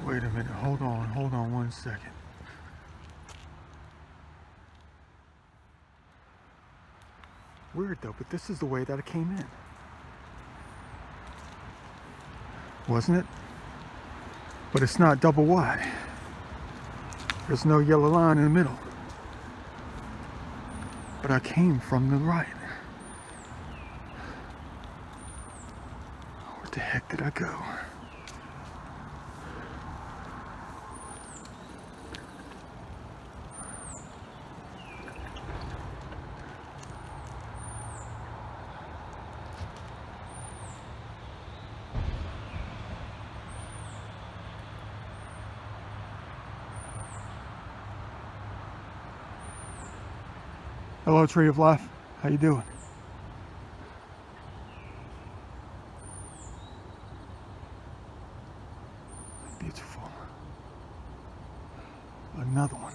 Wait a minute, hold on 1 second. Weird though, but this is the way that it came in. Wasn't it? But it's not double wide. There's no yellow line in the middle. But I came from the right. Where the heck did I go? Hello, Tree of Life. How you doing? Beautiful. Another one.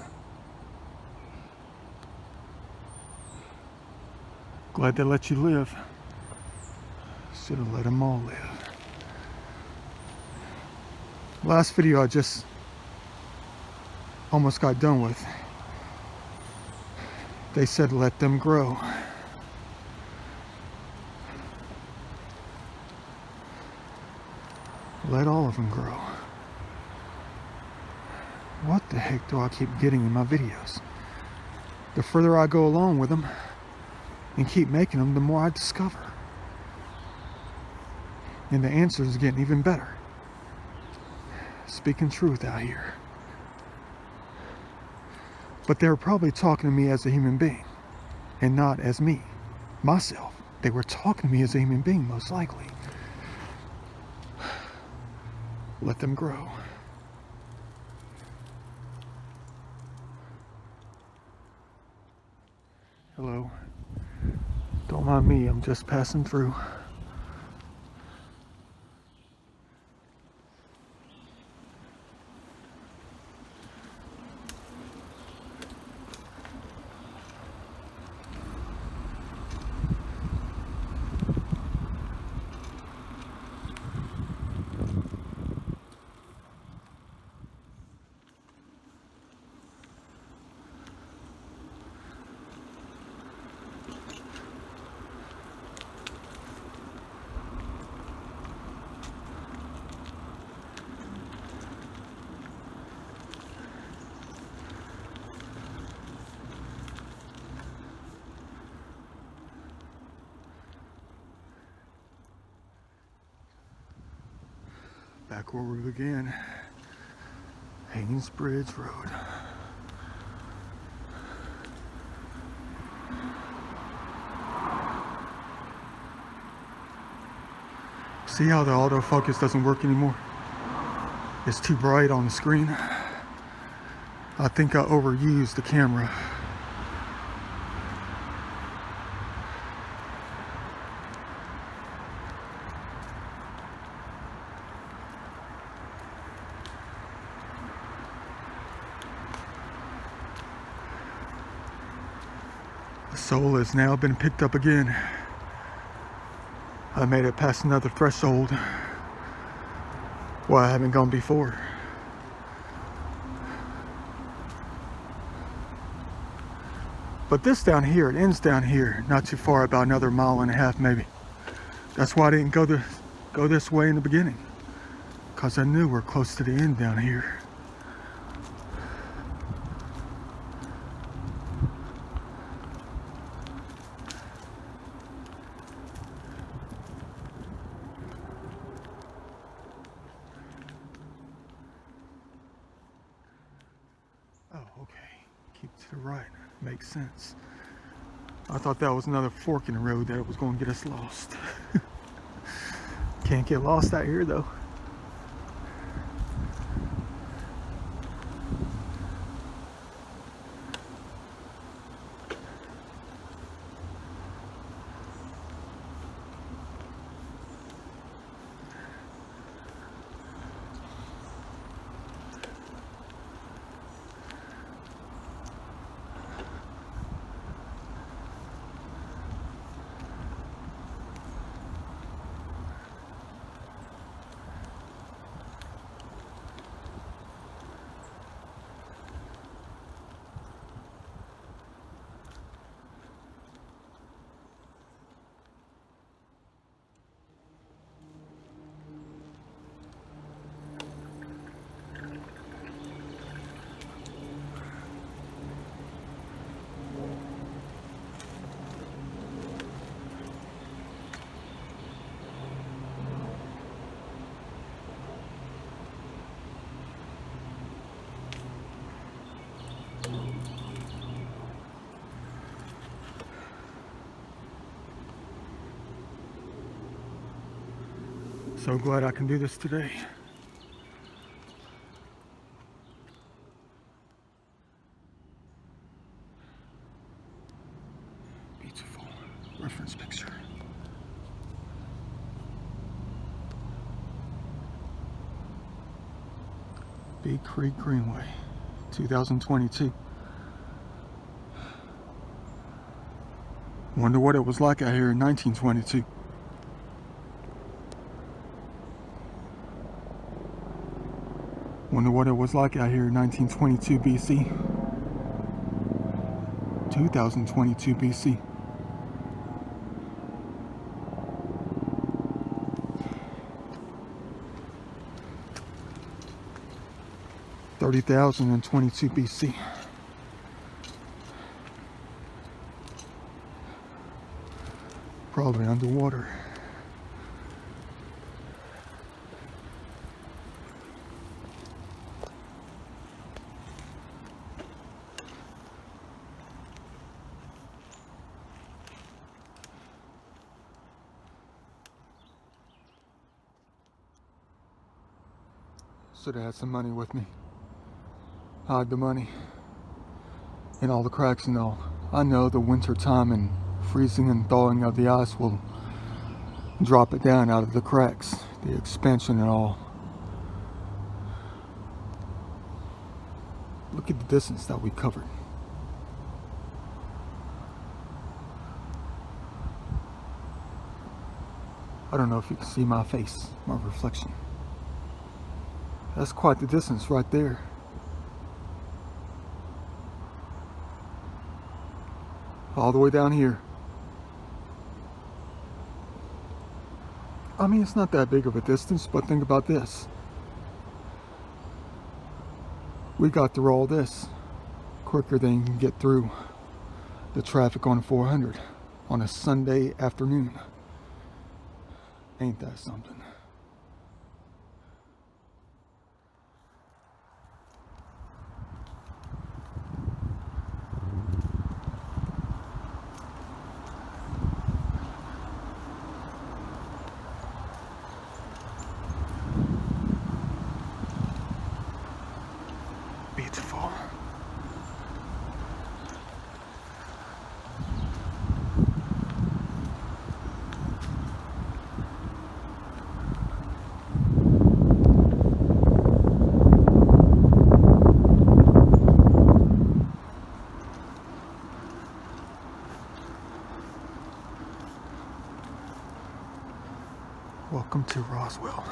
Glad they let you live. Should have let them all live. Last video I just almost got done with. They said let them grow. Let all of them grow. What the heck do I keep getting in my videos? The further I go along with them and keep making them, the more I discover. And the answers are getting even better. Speaking truth out here. But they were probably talking to me as a human being and not as me, myself. They were talking to me as a human being, most likely. Let them grow. Hello. Don't mind me, I'm just passing through. Back where we began. Haynes Bridge Road. See how the autofocus doesn't work anymore? It's too bright on the screen. I think I overused the camera. The soul has now been picked up again. I made it past another threshold where I haven't gone before. But this down here, it ends down here, not too far, about another 1.5 miles maybe. That's why I didn't go this way in the beginning, because I knew we're close to the end down here. Oh, okay. Keep to the right. Makes sense. I thought that was another fork in the road that was going to get us lost. Can't get lost out here though. So glad I can do this today. Beautiful reference picture. Big Creek Greenway, 2022. Wonder what it was like out here in 1922. Wonder what it was like out here in 1922 BC. 2022 BC. $30,022 BC. Probably underwater. Should have had some money with me. Hide the money in all the cracks and all. I know the winter time and freezing and thawing of the ice will drop it down out of the cracks, the expansion and all. Look at the distance that we covered. I don't know if you can see my face, my reflection. That's quite the distance right there. All the way down here. I mean, it's not that big of a distance, but think about this. We got through all this quicker than you can get through the traffic on 400 on a Sunday afternoon. Ain't that something? to Roswell.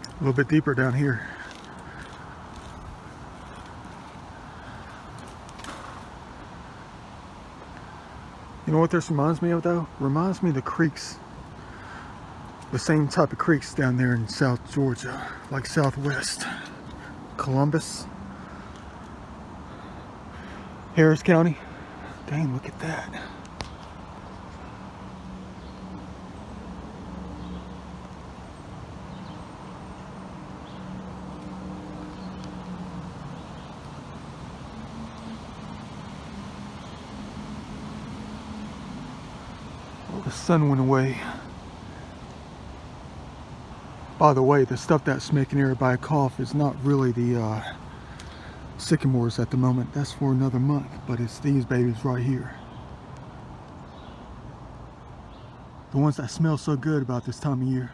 A little bit deeper down here. You know what this reminds me of though? Reminds me of the creeks. The same type of creeks down there in South Georgia, like Southwest. Columbus. Harris County. Dang, look at that. Well, the sun went away. By the way, the stuff that's making everybody cough is not really the sycamores at the moment. That's for another month, but it's these babies right here. The ones that smell so good about this time of year.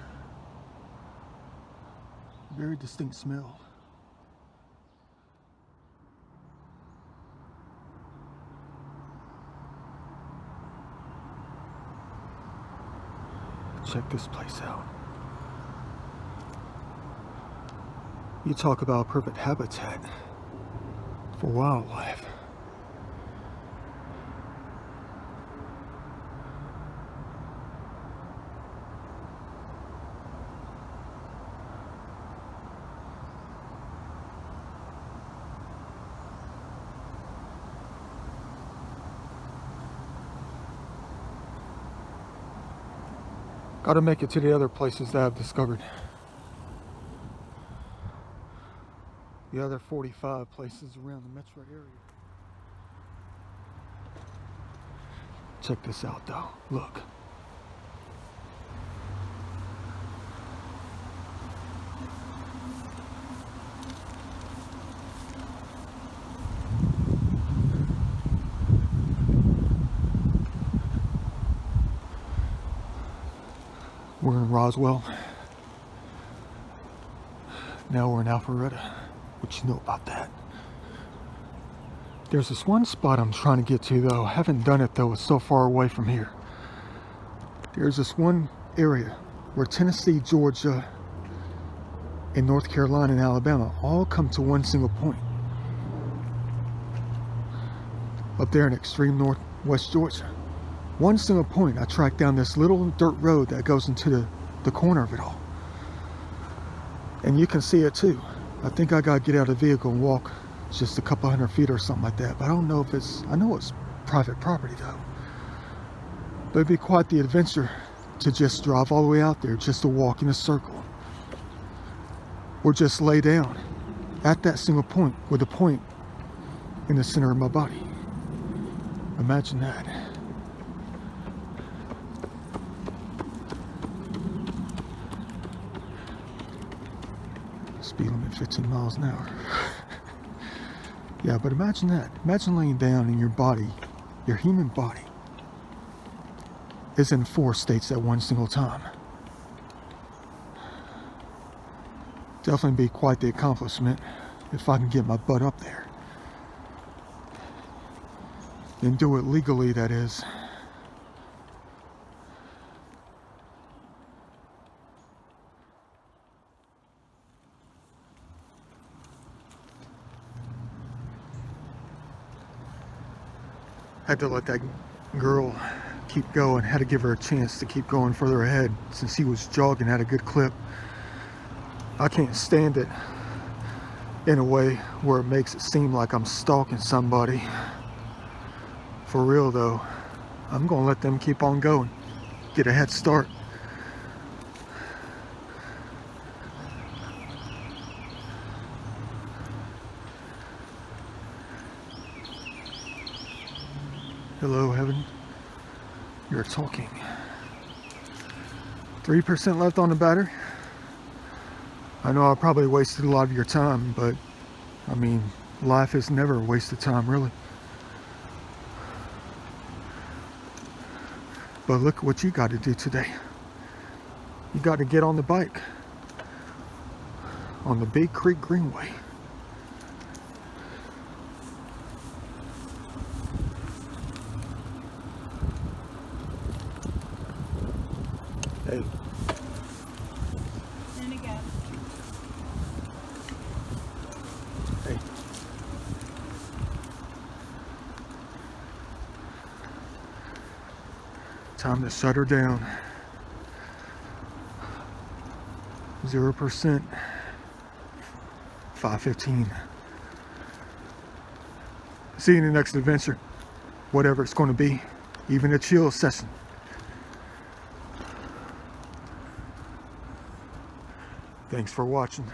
Very distinct smell. Check this place out. You talk about perfect habitat for wildlife. Got to make it to the other places that I've discovered. The other 45 places around the metro area. Check this out though, look. We're in Roswell. Now we're in Alpharetta. What you know about that? There's this one spot I'm trying to get to though. I haven't done it though, it's so far away from here. There's this one area where Tennessee, Georgia, and North Carolina and Alabama all come to one single point. Up there in extreme northwest Georgia. One single point. I tracked down this little dirt road that goes into the corner of it all. And you can see it too. I think I gotta get out of the vehicle and walk just a couple hundred feet or something like that. But I don't know if it's, I know it's private property though. But it'd be quite the adventure to just drive all the way out there just to walk in a circle. Or just lay down at that single point with a point in the center of my body. Imagine that. Speed limit 15 miles an hour. Yeah, but imagine that. Imagine laying down in your body, your human body is in 4 states at one single time. Definitely be quite the accomplishment if I can get my butt up there. And do it legally, that is. Had to let that girl keep going, had to give her a chance to keep going further ahead since he was jogging at a good clip. I can't stand it in a way where it makes it seem like I'm stalking somebody. For real though, I'm gonna let them keep on going, get a head start. Hello, heaven. You're talking. 3% left on the battery. I know I probably wasted a lot of your time, but I mean, life is never a waste of time, really. But look what you got to do today. You got to get on the bike on the Big Creek Greenway. Hey. And again. Hey. Time to shut her down. 0%. 5:15. See you in the next adventure. Whatever it's going to be. Even a chill session. Thanks for watching.